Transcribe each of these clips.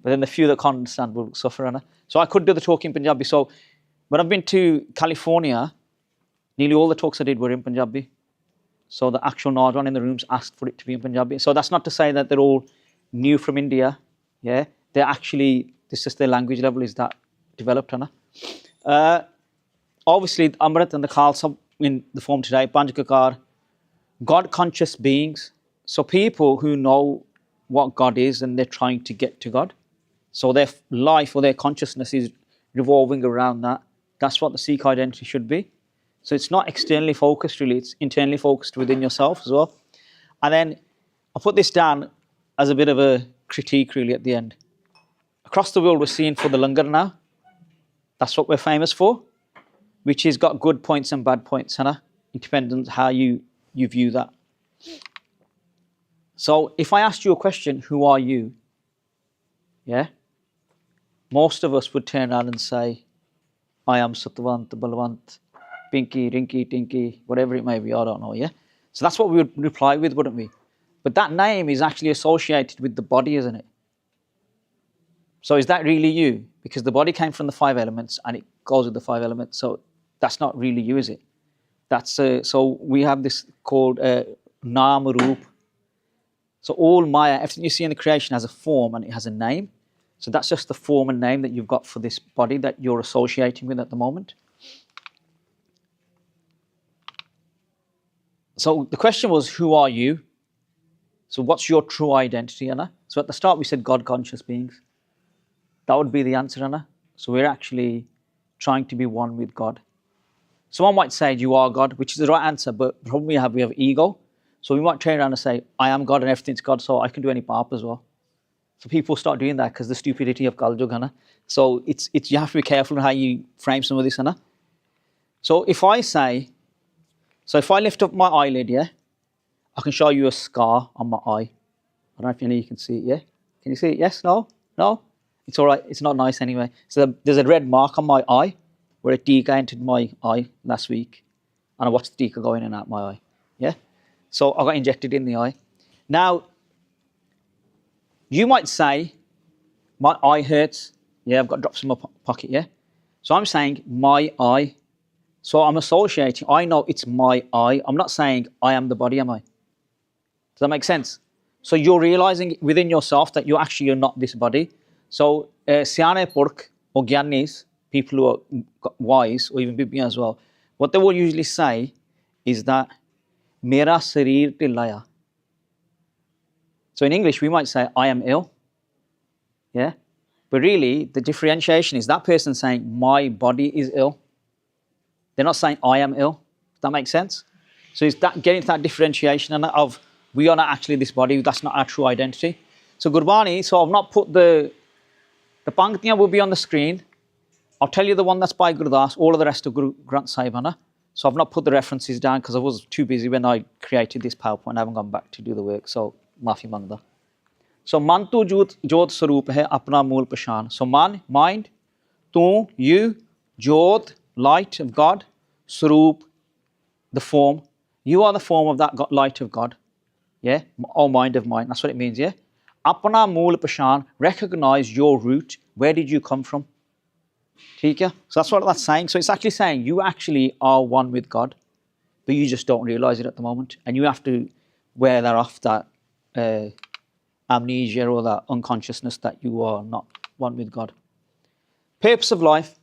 But then the few that can't understand will suffer. So I could do the talk in Punjabi. So when I've been to California, nearly all the talks I did were in Punjabi. So the actual Nardwan in the rooms asked for it to be in Punjabi. So that's not to say that they're all new from India. Yeah, they're actually, it's just their language level is that developed. Obviously, Amrit and the Khalsa in the form today, Panjkakar, God-conscious beings. So people who know what God is and they're trying to get to God. So their life or their consciousness is revolving around that. That's what the Sikh identity should be. So it's not externally focused really, it's internally focused within yourself as well. And then I'll put this down as a bit of a critique really at the end. Across the world we're seeing for the langar now. That's what we're famous for, which has got good points and bad points, independent how you view that. So if I asked you a question, who are you? Yeah? Most of us would turn around and say, I am Satvant, Balwant, Pinky, Rinky, Tinky, whatever it may be, I don't know, yeah? So that's what we would reply with, wouldn't we? But that name is actually associated with the body, isn't it? So is that really you? Because the body came from the 5 elements and it goes with the 5 elements. So that's not really you, is it? That's so we have this called Naam Roop. So all Maya, everything you see in the creation has a form and it has a name. So that's just the form and name that you've got for this body that you're associating with at the moment. So the question was, who are you? So what's your true identity, Anna? So at the start we said God-conscious beings. That would be the answer, Anna. So we're actually trying to be one with God. Someone might say, you are God, which is the right answer, but the problem we have ego. So we might turn around and say, I am God and everything's God, so I can do any paap as well. So people start doing that because the stupidity of Kaljug, Anna. So it's you have to be careful in how you frame some of this, Anna. So if I lift up my eyelid, yeah, I can show you a scar on my eye. I don't know if you can see it, yeah? Can you see it? Yes? No? No? It's all right. It's not nice anyway. So there's a red mark on my eye where a tika entered my eye last week. And I watched the tika go in and out my eye. Yeah? So I got injected in the eye. Now, you might say, my eye hurts. Yeah, I've got drops in my pocket, yeah? So I'm saying, my eye. So I'm associating, I know it's my eye. I'm not saying, I am the body, am I? Does that make sense? So you're realizing within yourself that you're not this body. So, Siane Purk or Gyanis, people who are wise, or even Bibiyan as well, what they will usually say is that, Mera Sarir Tillaya. So in English, we might say, I am ill. Yeah? But really, the differentiation is that person saying, my body is ill. They're not saying, I am ill. Does that make sense? So it's that getting to that differentiation of, we are not actually this body, that's not our true identity. So Gurbani, so I've not put the Panktiyan will be on the screen. I'll tell you the one that's by Gurdas, all of the rest of Guru Granth Sahib. So I've not put the references down because I was too busy when I created this PowerPoint. I haven't gone back to do the work, so maafi mangda. So man tu jot saroop hai apna mool pashan. So man, mind, tu, you, jot, light of God, saroop, the form. You are the form of that light of God. Yeah, or mind of mine. That's what it means, yeah? Apna mool pashan, recognize your root. Where did you come from? So that's what that's saying. So it's actually saying you actually are one with God, but you just don't realize it at the moment. And you have to wear that off, that amnesia or that unconsciousness that you are not one with God. Purpose of life.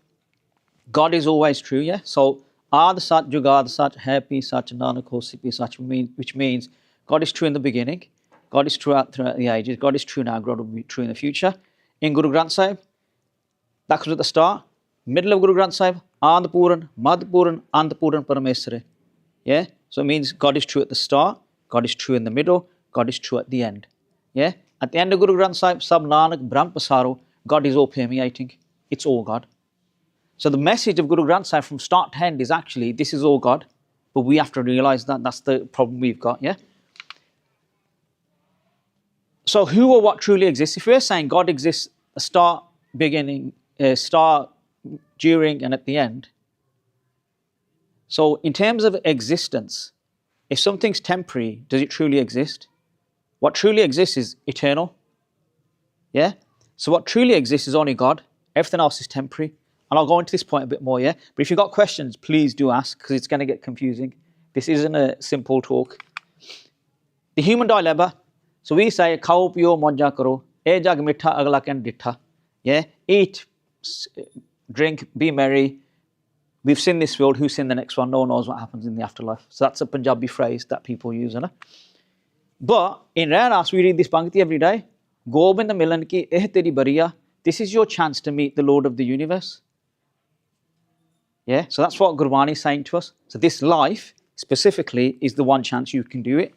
God is always true, yeah? So, Ad Sat, Jugad Sat, Happy Sat, Nanak Ho Sipi Sat, which means God is true in the beginning, God is true throughout the ages, God is true now, God will be true in the future. In Guru Granth Sahib, that comes at the start. Middle of Guru Granth Sahib, Adpuran, Madhpuran, Antpuran, Parameswara. Yeah? So it means God is true at the start, God is true in the middle, God is true at the end. Yeah? At the end of Guru Granth Sahib, Sab Nanak, Brahm Pasaro, God is all permeating. It's all God. So the message of Guru Granth Sahib from start to end is actually, this is all God. But we have to realize that that's the problem we've got, yeah? So who or what truly exists? If we're saying God exists, a start, beginning, start, during, and at the end. So in terms of existence, if something's temporary, does it truly exist? What truly exists is eternal. Yeah? So what truly exists is only God. Everything else is temporary. And I'll go into this point a bit more, yeah? But if you've got questions, please do ask, because it's going to get confusing. This isn't a simple talk. The human dilemma. So we say, khao piyo mauja karo, e jag mitha agla ken dittha. Yeah? Eat, drink, be merry. We've seen this world, who's seen the next one? No one knows what happens in the afterlife. So that's a Punjabi phrase that people use, isn't it? But in Ranas, we read this Bhagati every day. Gobind milan ki eh teri bariya. This is your chance to meet the Lord of the universe. Yeah, so that's what Gurbani is saying to us. So this life, specifically, is the one chance you can do it.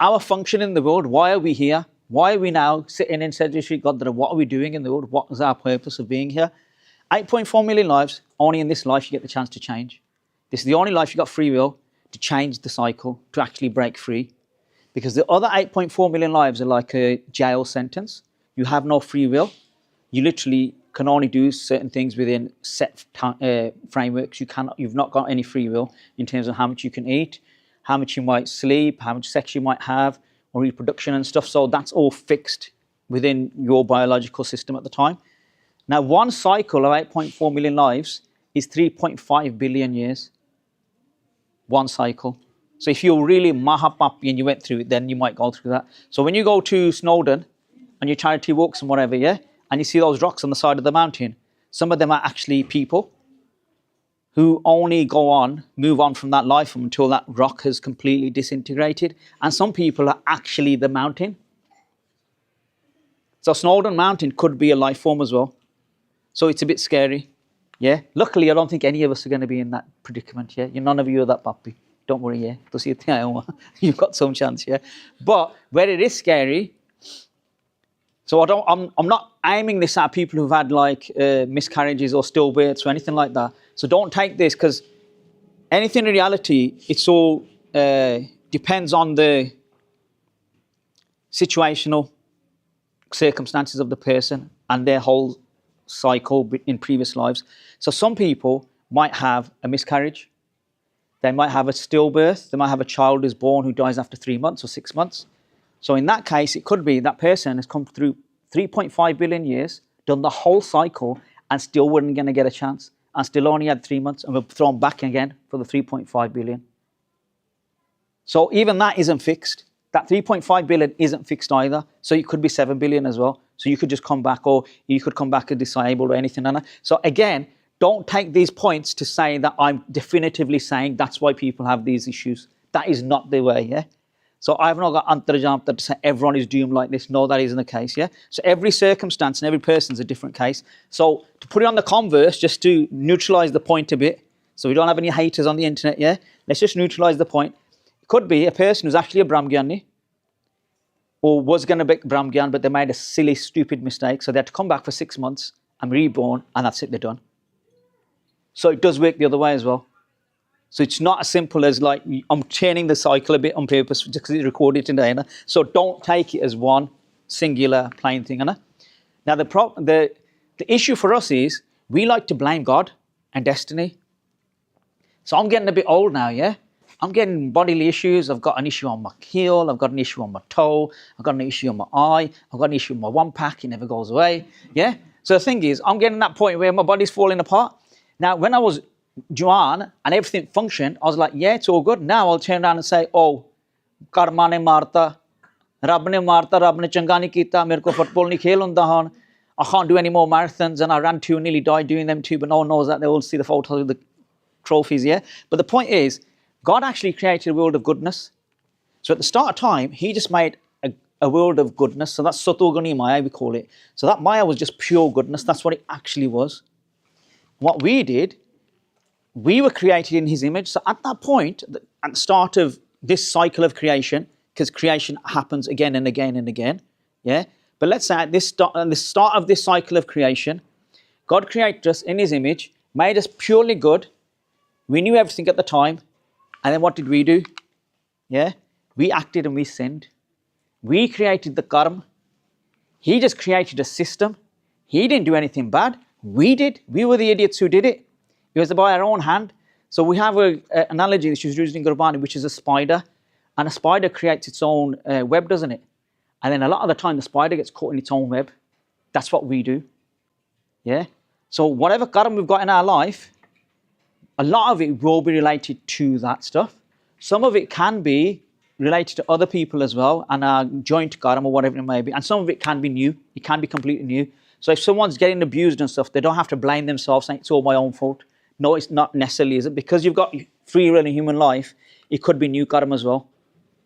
Our function in the world, why are we here? Why are we now sitting in Sedgley Street, Godra? What are we doing in the world? What is our purpose of being here? 8.4 million lives, only in this life you get the chance to change. This is the only life you got free will to change the cycle, to actually break free. Because the other 8.4 million lives are like a jail sentence. You have no free will. You literally can only do certain things within set frameworks. You've not got any free will in terms of how much you can eat, how much you might sleep, how much sex you might have, or reproduction and stuff. So that's all fixed within your biological system at the time. Now, one cycle of 8.4 million lives is 3.5 billion years. One cycle. So if you're really mahapapi and you went through it, then you might go through that. So when you go to Snowdon and your charity walks and whatever, yeah, and you see those rocks on the side of the mountain, some of them are actually people who only move on from that life form until that rock has completely disintegrated. And some people are actually the mountain. So Snowdon Mountain could be a life form as well. So it's a bit scary, yeah. Luckily, I don't think any of us are going to be in that predicament, yeah. None of you are that puppy. Don't worry, yeah. You've got some chance, yeah. But where it is scary, so I'm not aiming this at people who've had like miscarriages or stillbirths or anything like that. So don't take this, because anything in reality, it's all depends on the situational circumstances of the person and their whole cycle in previous lives. So some people might have a miscarriage, they might have a stillbirth, they might have a child who's born who dies after 3 months or 6 months. So in that case, it could be that person has come through 3.5 billion years, done the whole cycle, and still wasn't going to get a chance, and still only had 3 months, and were thrown back again for the 3.5 billion. So even that isn't fixed. That 3.5 billion isn't fixed either. So it could be 7 billion as well. So you could just come back, or you could come back as disabled or anything like that. So again, don't take these points to say that I'm definitively saying that's why people have these issues. That is not the way, yeah? So I've not got antarjamta to say everyone is doomed like this. No, that isn't the case, yeah? So every circumstance and every person's a different case. So to put it on the converse, just to neutralise the point a bit, so we don't have any haters on the internet, yeah? Let's just neutralise the point. It could be a person who's actually a Brahmgyani, or was going to be Brahmgyan, but they made a silly, stupid mistake. So they had to come back for 6 months and reborn, and that's it, they're done. So it does work the other way as well. So it's not as simple as like, I'm chaining the cycle a bit on purpose just because it's recorded today. So don't take it as one singular plain thing. Now the issue for us is, we like to blame God and destiny. So I'm getting a bit old now, yeah? I'm getting bodily issues. I've got an issue on my heel. I've got an issue on my toe. I've got an issue on my eye. I've got an issue with my one pack. It never goes away. Yeah? So the thing is, I'm getting that point where my body's falling apart. Now, when I was Juan and everything functioned, I was like, yeah, it's all good. Now I'll turn around and say, oh, karma ne marta, Rab ne changa nahi kita, mere ko football nahi khel hunda hon. I can't do any more marathons, and I ran 2 and nearly died doing them too, but no one knows that. They all see the photos of the trophies, yeah? But the point is, God actually created a world of goodness. So at the start of time, he just made a world of goodness. So that's Satogani Maya, we call it. So that Maya was just pure goodness. That's what it actually was. What we did, we were created in his image. So at that point, at the start of this cycle of creation, because creation happens again and again and again, yeah? But let's say at the start of this cycle of creation, God created us in his image, made us purely good. We knew everything at the time. And then what did we do? Yeah, we acted and we sinned. We created the karma. He just created a system. He didn't do anything bad. We did. We were the idiots who did it. It was by our own hand. So we have an analogy that she's using in Gurbani, which is a spider. And a spider creates its own web, doesn't it? And then a lot of the time, the spider gets caught in its own web. That's what we do. Yeah? So whatever karma we've got in our life, a lot of it will be related to that stuff. Some of it can be related to other people as well, and our joint karma or whatever it may be. And some of it can be new. It can be completely new. So if someone's getting abused and stuff, they don't have to blame themselves, saying it's all my own fault. No, it's not necessarily, is it? Because you've got free will in human life, it could be new karma as well.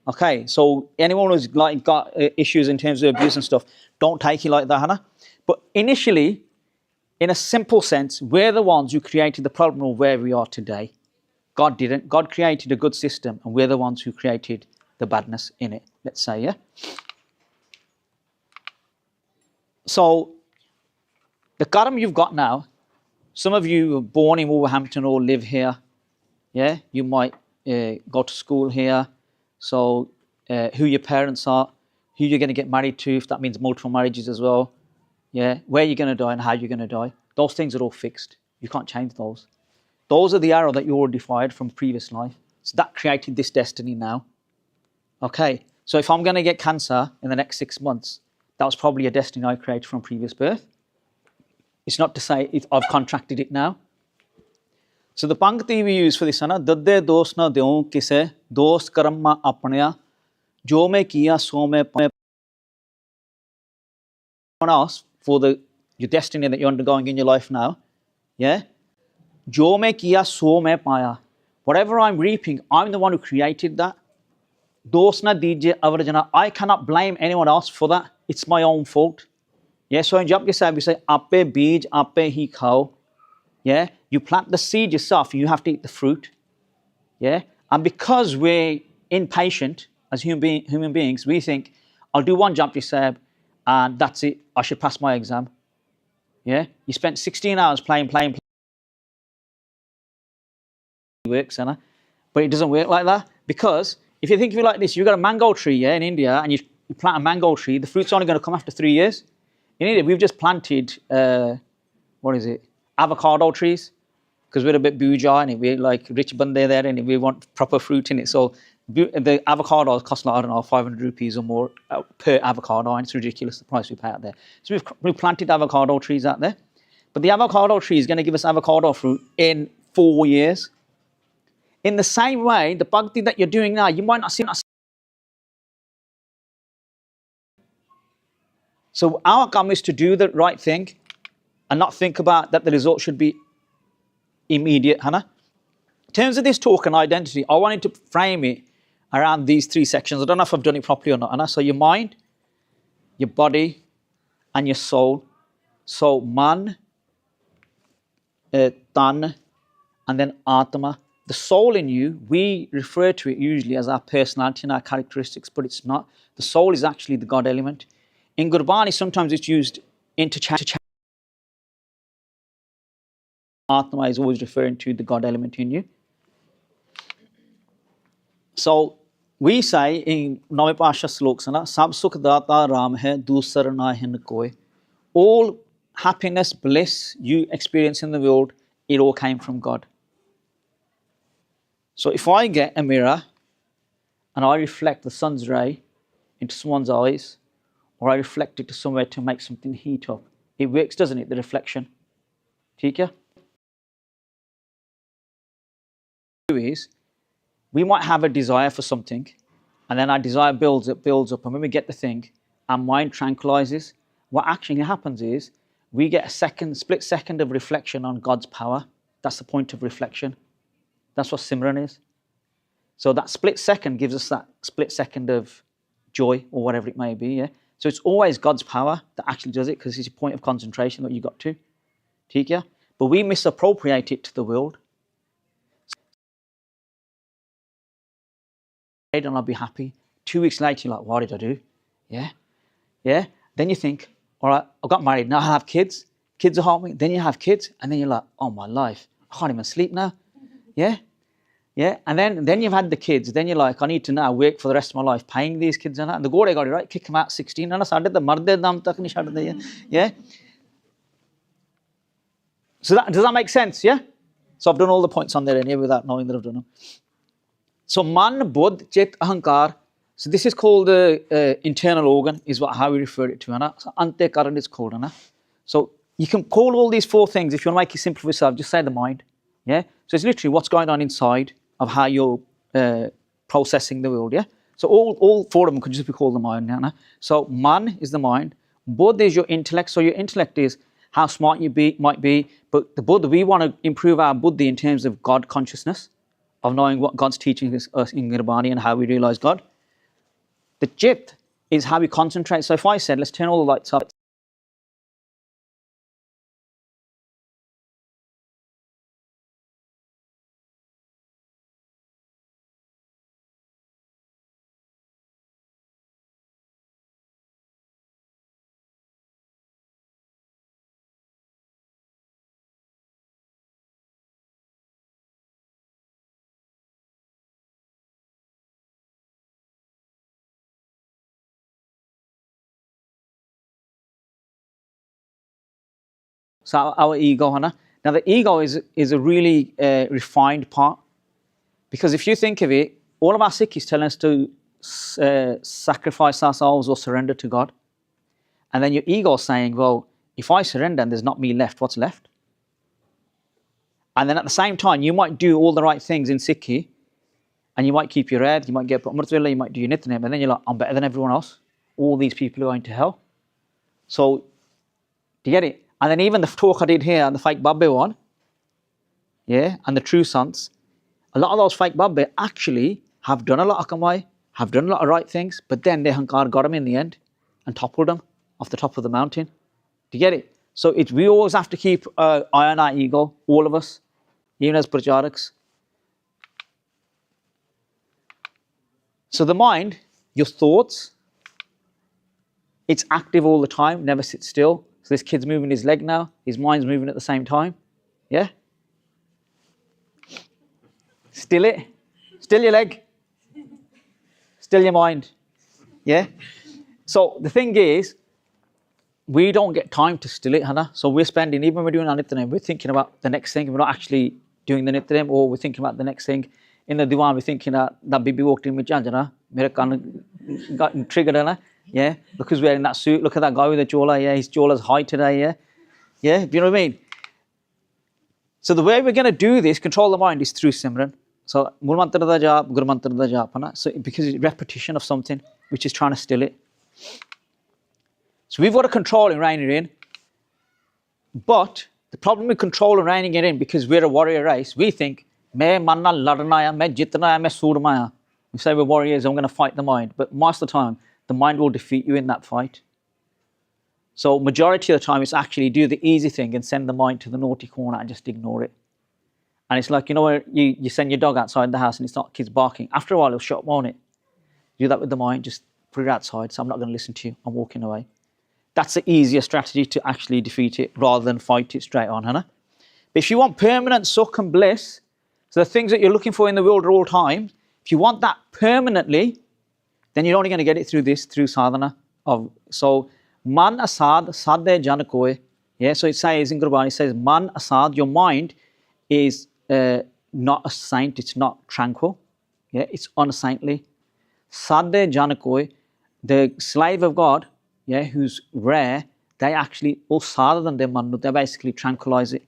Okay, so anyone who's like got issues in terms of abuse and stuff, don't take it like that, Hannah. But initially, in a simple sense, we're the ones who created the problem of where we are today. God didn't. God created a good system, and we're the ones who created the badness in it, let's say, yeah? So, the karma you've got now, some of you were born in Wolverhampton or live here, yeah? You might go to school here, so who your parents are, who you're going to get married to, if that means multiple marriages as well, yeah? Where you're going to die and how you're going to die. Those things are all fixed. You can't change those. Those are the arrow that you already fired from previous life. So that created this destiny now. Okay, so if I'm going to get cancer in the next 6 months, that was probably a destiny I created from previous birth. It's not to say if I've contracted it now. So the pankti we use for this, dadde dos na deon kise dos karma apnaya jo me kiya so me else for your destiny that you're undergoing in your life now. Yeah? Jo me kiya so me paya. Whatever I'm reaping, I'm the one who created that. Dos na dije avarjana. I cannot blame anyone else for that. It's my own fault. Yeah, so in Japji Sahib we say, ape beej, ape hi khao. Yeah, you plant the seed yourself, you have to eat the fruit. Yeah, and because we're impatient as human beings, we think, I'll do one Japji Sahib and that's it, I should pass my exam. Yeah, you spent 16 hours playing. It works, but it doesn't work like that, because if you think of it like this, you've got a mango tree, yeah, in India, and you plant a mango tree, the fruit's only going to come after 3 years. In India, we've just planted, avocado trees, because we're a bit bougie and we're like rich bande there and we want proper fruit in it. So the avocados cost like, I don't know, 500 rupees or more per avocado, and it's ridiculous the price we pay out there. So we've planted avocado trees out there, but the avocado tree is going to give us avocado fruit in 4 years. In the same way, the bhakti that you're doing now, you might not see. So our karma is to do the right thing and not think about that the result should be immediate, Hannah. In terms of this talk and identity, I wanted to frame it around these 3 sections. I don't know if I've done it properly or not, Hannah. So your mind, your body, and your soul. So man, tan, and then atma. The soul in you, we refer to it usually as our personality and our characteristics, but it's not. The soul is actually the God element. In Gurbani, sometimes it's used interchangeably. Atma is always referring to the God element in you. So we say in Name Pasha Sloksana, Sab Sukh Data Ram hai, Dusar na hin koi. All happiness, bliss you experience in the world, it all came from God. So if I get a mirror and I reflect the sun's ray into someone's eyes, or I reflect it to somewhere to make something heat up, it works, doesn't it, the reflection? Tika? Is we might have a desire for something, and then our desire builds up, and when we get the thing, our mind tranquilizes. What actually happens is we get a split second of reflection on God's power. That's the point of reflection. That's what Simran is. So that split second gives us that split second of joy or whatever it may be. Yeah. So it's always God's power that actually does it, because it's a point of concentration that you got to. Tika? But we misappropriate it to the world. And I'll be happy. 2 weeks later, you're like, what did I do? Yeah. Yeah. Then you think, all right, I got married. Now I have kids. Kids are harming. Then you have kids. And then you're like, oh, my life. I can't even sleep now. Yeah. Yeah. And then you've had the kids. Then you're like, I need to now work for the rest of my life paying these kids. And the Gode got it right. Kick them out 16. And I started the marde dam tak nahi chhad de. Yeah. So does that make sense? Yeah. So I've done all the points on there anyway without knowing that I've done them. So man, buddh, chit, ahankar. So this is called the internal organ, is how we refer it to. So antekaran is called. So you can call all these four things, if you want to make it simple for yourself, just say the mind. Yeah. So it's literally what's going on inside of how you're processing the world. Yeah. So all four of them could just be called the mind. So man is the mind. Buddha is your intellect. So your intellect is how smart you might be. But the Buddha, we want to improve our buddhi in terms of God consciousness, of knowing what God's teaching us in Gurbani and how we realize God. The jit is how we concentrate. So if I said, let's turn all the lights up. So our ego, Now the ego is a really refined part, because if you think of it, all of our Sikhs telling us to sacrifice ourselves or surrender to God, and then your ego is saying, well, if I surrender and there's not me left, what's left? And then at the same time, you might do all the right things in Sikhi, and you might keep your head, you might get Amrit, you might do your Nitnem, and then you're like, I'm better than everyone else. All these people are going to hell. So, do you get it? And then even the talk I did here and the fake Babbe one, yeah, and the true sons, a lot of those fake Babbe actually have done a lot of kamai, have done a lot of right things, but then their hankar got them in the end and toppled them off the top of the mountain. Do you get it? So we always have to keep eye on our ego, all of us, even as pracharaks. So the mind, your thoughts, it's active all the time, never sits still. So this kid's moving his leg now, his mind's moving at the same time. Yeah? Still it. Still your leg. Still your mind. Yeah? So the thing is, we don't get time to still it, Hannah. So we're spending, even when we're doing our Nityanem, we're thinking about the next thing. We're not actually doing the Nityanem, or we're thinking about the next thing. In the Diwan, we're thinking that Bibi walked in with Janjana, mere kan got triggered, Hannah. Yeah, look who's wearing that suit. Look at that guy with the jawla. Yeah, his jawla's high today. Yeah, yeah. Do you know what I mean? So the way we're going to do this, control the mind, is through Simran. So Mool Mantra da Jap, Guru Mantra da Jap. So because it's repetition of something, which is trying to still it. So we've got to control and rein it in. But the problem with control and reining it in, because we're a warrior race, we think, "Main manna ladna hai, main jitna hai, main surma hai." We say we're warriors, I'm going to fight the mind. But most of the time, the mind will defeat you in that fight. So majority of the time, it's actually do the easy thing and send the mind to the naughty corner and just ignore it. And it's like, you know, where you send your dog outside the house and it's not kids barking. After a while, it'll shut up, won't it? Do that with the mind, just put it outside. So I'm not going to listen to you. I'm walking away. That's the easier strategy to actually defeat it rather than fight it straight on, Hannah. But if you want permanent sukh and bliss, so the things that you're looking for in the world at all times, if you want that permanently, then you're only going to get it through sadhana. So, man asad, sadde jan koe. Yeah, so it says in Gurbani, it says, man asad, your mind is not a saint, it's not tranquil. Yeah, it's unsaintly. Sadde jan koe, the slave of God, yeah, who's rare, they actually, all sadha than their man, they basically tranquilize it.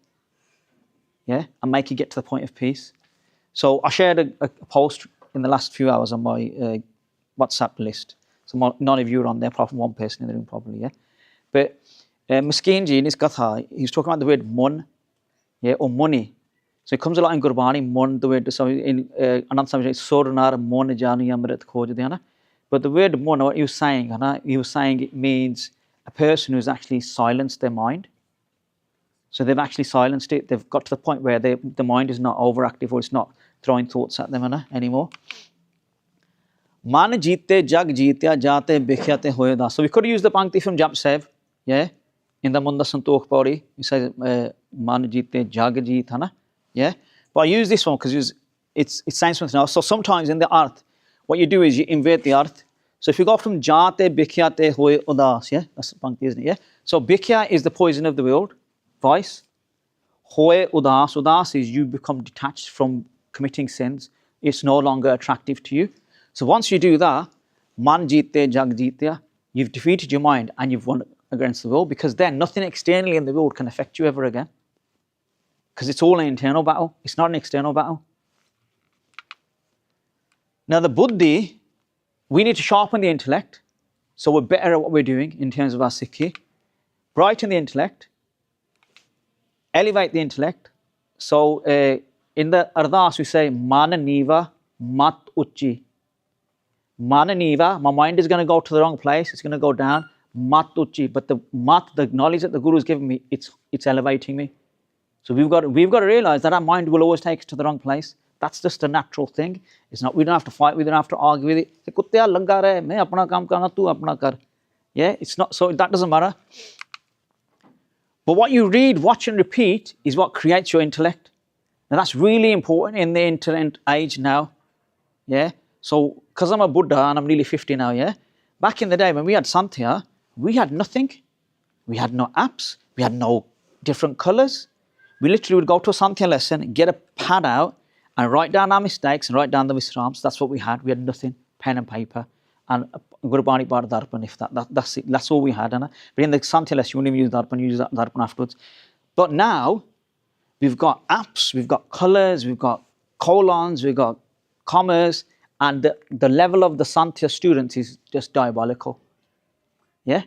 Yeah, and make it get to the point of peace. So I shared a post in the last few hours on my WhatsApp list. So none of you are on there, apart from one person in the room probably, yeah. But Miskin ji in his Katha, he was talking about the word mun, yeah, or money. So it comes a lot in Gurbani, mun, the word, so in Anand Swami, Sornar, mun, jani, amrit, khoj, but the word mun, what he was saying it means a person who's actually silenced their mind. So they've actually silenced it. They've got to the point where the mind is not overactive, or it's not throwing thoughts at them anymore. Man jeete jag jeetya jate bikhyate hoeda. So we could use the Pankti from Japsev, yeah, in the Munda Santokh Pauri. He says man jeete jag jeet, yeah. But I use this one because it's saying something else. So sometimes in the earth, what you do is you invert the earth. So if you go from jate bikhyate hoe udas, yeah, that's the Pankti, isn't it? Yeah. So bikhya is the poison of the world, vice. Hoe udas, udas is you become detached from committing sins. It's no longer attractive to you. So once you do that, Man jeete jag jeetya. You've defeated your mind and you've won against the world, because then nothing externally in the world can affect you ever again. Because it's all an internal battle. It's not an external battle. Now the buddhi, we need to sharpen the intellect. So we're better at what we're doing in terms of our Sikhi. Brighten the intellect. Elevate the intellect. So in the Ardas we say, Mana Niva Mat Uchi. Mana Niva, my mind is going to go to the wrong place. It's going to go down. Mat Uchi. But the mat, the knowledge that the Guru has given me, it's elevating me. So we've got to realize that our mind will always take us to the wrong place. That's just a natural thing. It's not. We don't have to fight. We don't have to argue with it. Yeah, it's not. So that doesn't matter. But what you read, watch, and repeat is what creates your intellect. And that's really important in the internet age now. Yeah. So because I'm a Buddha and I'm nearly 50 now. Yeah. Back in the day when we had Santhya, we had nothing. We had no apps. We had no different colours. We literally would go to a Santhya lesson, get a pad out, and write down our mistakes and write down the Visrams. That's what we had. We had nothing, pen and paper, and Gurbani Bar Darpan, if that's it. That's all we had. But in the Santhya lesson, you wouldn't even use Darpan, you use Darpan afterwards. But now, we've got apps, we've got colours, we've got colons, we've got commas, and the level of the Santhya students is just diabolical. Yeah?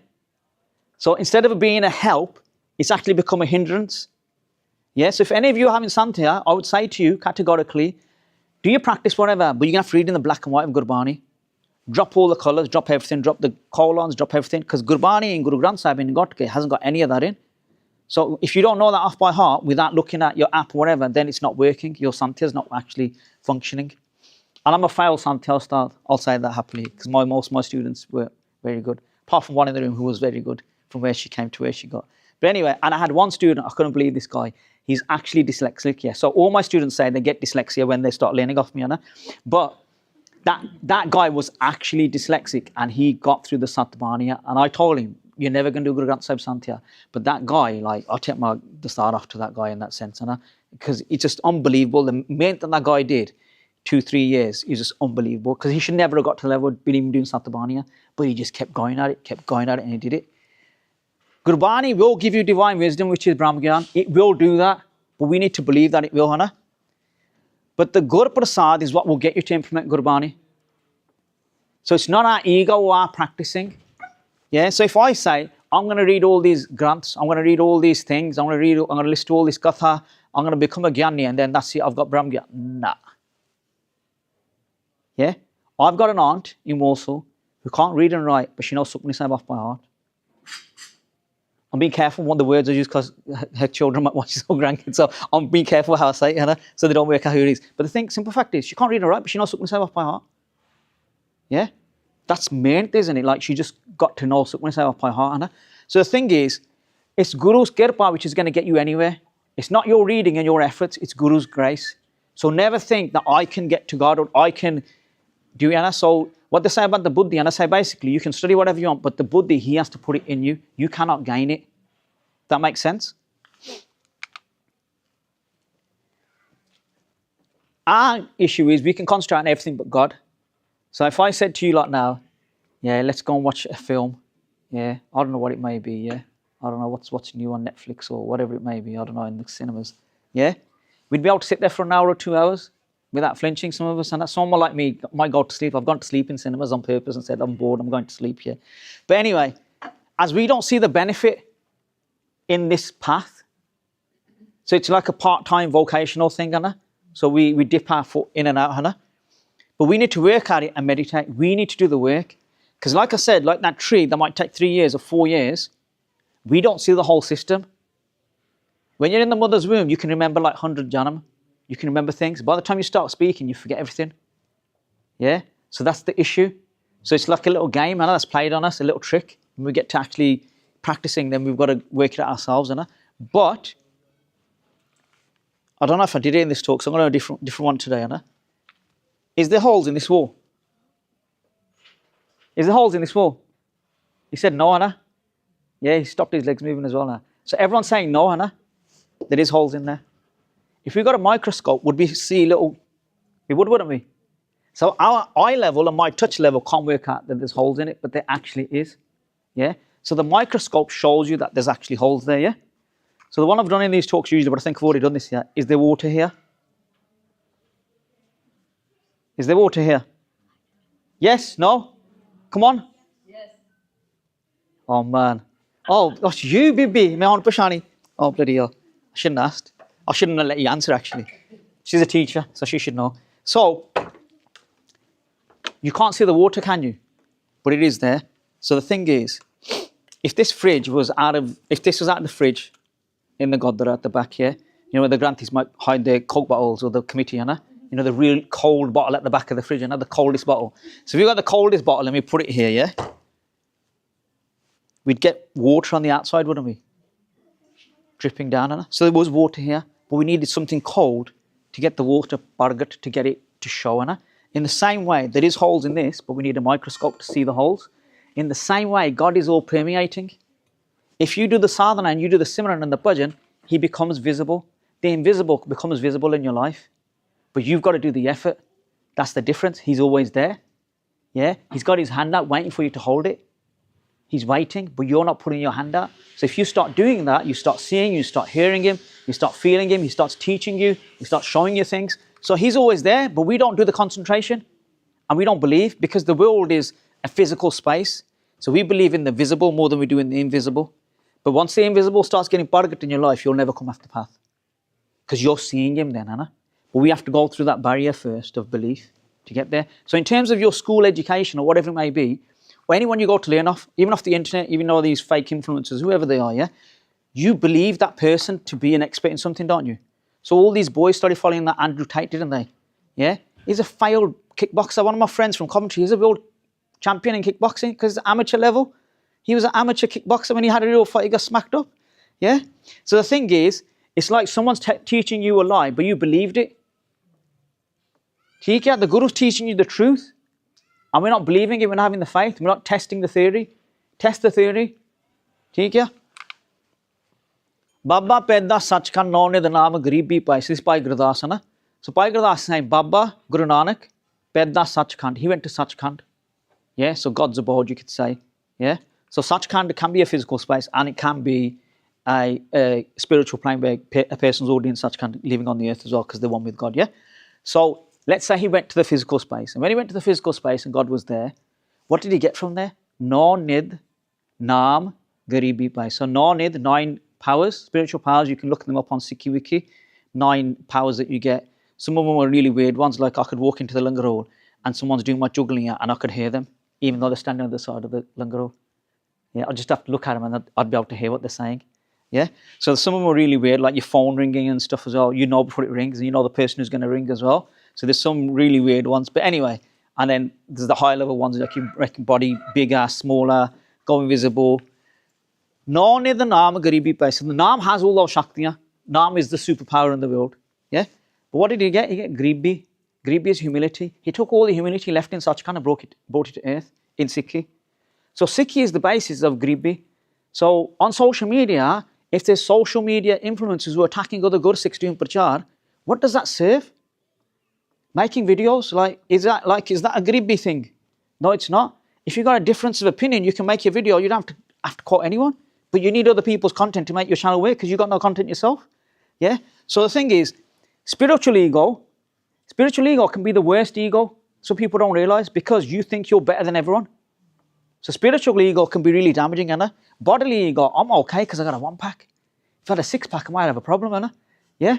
So instead of it being a help, it's actually become a hindrance. Yes, if any of you are having Santhya, I would say to you categorically, do your practice whatever, but you're going to have to read in the black and white of Gurbani. Drop all the colours, drop everything, drop the colons, drop everything, because Gurbani in Guru Granth Sahib in Gotke hasn't got any of that in. So if you don't know that off by heart without looking at your app or whatever, then it's not working. Your Santhya is not actually functioning. And I'm a failed Santhya star, I'll say that happily, because most of my students were very good, apart from one in the room who was very good from where she came to where she got. But anyway, and I had one student, I couldn't believe this guy. He's actually dyslexic, yeah. So all my students say they get dyslexia when they start learning off me, Anna. But that guy was actually dyslexic and he got through the Satbaniya. And I told him, you're never going to do Guru Granth Sahib Santhya. But that guy, like, I'll take the start off to that guy in that sense, Anna. Because it's just unbelievable. The main thing that guy did, 2-3 years, is just unbelievable. Because he should never have got to the level of being doing Satbaniya. But he just kept going at it, and he did it. Gurbani will give you divine wisdom, which is Brahmagyan. It will do that, but we need to believe that it will, Hana. But the Gur Prasad is what will get you to implement Gurbani. So it's not our ego or our practicing. Yeah. So if I say, I'm going to read all these granths, I'm going to read all these things, I'm going to listen to all this Katha, I'm going to become a Gyani, and then that's it, I've got Brahmagyan. Nah. Yeah. I've got an aunt in Warsaw who can't read and write, but she knows Sukhmani Sahib off by heart. I'm being careful what the words I use because her children might watch this whole grandkids. So I'm being careful how I say it, so they don't work out who it is. But the simple fact is, she can't read and write, but she knows Sukhmani Sahib off by heart. Yeah? That's meant, isn't it? Like, she just got to know Sukhmani Sahib off by heart. So the thing is, it's Guru's Kirpa which is going to get you anywhere. It's not your reading and your efforts, it's Guru's grace. So never think that I can get to God or I can do it. So what they say about the buddhi, and I say basically, you can study whatever you want, but the buddhi, he has to put it in you. You cannot gain it. That makes sense? Our issue is we can concentrate on everything but God. So if I said to you like now, yeah, let's go and watch a film. Yeah, I don't know what it may be, yeah. I don't know what's new on Netflix or whatever it may be, I don't know, in the cinemas. Yeah? We'd be able to sit there for an hour or 2 hours without flinching, some of us, and that's someone like me might go to sleep. I've gone to sleep in cinemas on purpose and said, I'm bored, I'm going to sleep here. But anyway, as we don't see the benefit in this path, so it's like a part-time vocational thing, Anna. So we dip our foot in and out, Anna. But we need to work at it and meditate. We need to do the work. Because like I said, like that tree that might take 3 years or 4 years, we don't see the whole system. When you're in the mother's womb, you can remember like 100 janam. You can remember things. By the time you start speaking, you forget everything. Yeah? So that's the issue. So it's like a little game, Anna, that's played on us, a little trick. When we get to actually practicing, then we've got to work it out ourselves, Anna. But I don't know if I did it in this talk, so I'm going to do a different one today, Anna. Is there holes in this wall? Is there holes in this wall? He said no, Anna. Yeah, he stopped his legs moving as well now. So everyone's saying no, Anna. There is holes in there. If we got a microscope, would we see little... We would, wouldn't we? So our eye level and my touch level can't work out that there's holes in it, but there actually is. Yeah. So the microscope shows you that there's actually holes there. Yeah. So the one I've done in these talks usually, but I think I've already done this here. Is there water here? Is there water here? Yes? No? Come on. Yes. Oh man. Oh, that's you, Bibi. Me on Pashani. Oh bloody hell. I shouldn't have asked. I shouldn't have let you answer actually. She's a teacher, so she should know. So you can't see the water, can you? But it is there. So the thing is, if this was out of the fridge in the Godhara at the back here, you know where the Granthis might hide their Coke bottles or the committee, you know the real cold bottle at the back of the fridge, the coldest bottle. So if you got the coldest bottle and we put it here, yeah, we'd get water on the outside, wouldn't we? Dripping down, So there was water here, but we needed something cold to get the water bargat, to get it to show, In the same way, there is holes in this, but we need a microscope to see the holes. In the same way, God is all permeating. If you do the sadhana and you do the simran and the bhajan, He becomes visible. The invisible becomes visible in your life. But you've got to do the effort. That's the difference. He's always there. Yeah, He's got His hand out waiting for you to hold it. He's waiting, but you're not putting your hand out. So if you start doing that, you start seeing, you start hearing Him, you start feeling Him, He starts teaching you, He starts showing you things. So He's always there, but we don't do the concentration. And we don't believe, because the world is a physical space. So we believe in the visible more than we do in the invisible. But once the invisible starts getting barakat in your life, you'll never come off the path. Because you're seeing Him then, But we have to go through that barrier first of belief to get there. So in terms of your school education or whatever it may be, or anyone you go to learn off, even off the internet, even though these fake influencers, whoever they are, yeah, you believe that person to be an expert in something, don't you? So all these boys started following that Andrew Tate, didn't they? Yeah, he's a failed kickboxer. One of my friends from Coventry, he's a world champion in kickboxing because it's amateur level. He was an amateur kickboxer. When he had a real fight, he got smacked up. Yeah. So the thing is, it's like someone's teaching you a lie, but you believed it. The Guru's teaching you the truth. And we're not believing it, we're not having the faith, we're not testing the theory. Test the theory. Baba Pedda Sachkhand None the Naam Garibi Pai. This is Bhai Gurdas, So Bhai Gurdas is saying, Baba Guru Nanak Pedda Sachkhand. He went to Sachkhand. Yeah, so God's abode, you could say. Yeah. So Sachkhand can be a physical space and it can be a spiritual plane where a person's already in Sachkhand, living on the earth as well, because they're one with God. Yeah. So let's say he went to the physical space. And when he went to the physical space and God was there, what did he get from there? No nid, naam, garibi pai. So no nid, 9 powers, spiritual powers. You can look them up on Sikhi Wiki. 9 powers that you get. Some of them are really weird ones, like I could walk into the langar hall and someone's doing my juggling and I could hear them, even though they're standing on the side of the langar hall. Yeah, I just have to look at them and I'd be able to hear what they're saying. Yeah, so some of them are really weird, like your phone ringing and stuff as well. You know before it rings, and you know the person who's going to ring as well. So there's some really weird ones. But anyway, and then there's the high level ones, like your body bigger, smaller, go invisible. No near the Naam Garibi Pai. So the Naam has all those Shaktiyan. Naam is the superpower in the world. Yeah. But what did he get? He get Garibi. Garibi is humility. He took all the humility left in Sachkhand and brought it to earth in Sikhi. So Sikhi is the basis of Garibi. So on social media, if there's social media influencers who are attacking other Gursikhs doing prachar, what does that serve? Making videos, is that a Garibi thing? No, it's not. If you've got a difference of opinion, you can make your video. You don't have to quote anyone, but you need other people's content to make your channel work because you've got no content yourself. Yeah. So the thing is, spiritual ego can be the worst ego. So people don't realize, because you think you're better than everyone. So spiritual ego can be really damaging, Anna. Bodily ego, I'm okay because I got a 1-pack. If I had a 6-pack, I might have a problem, Anna. Yeah.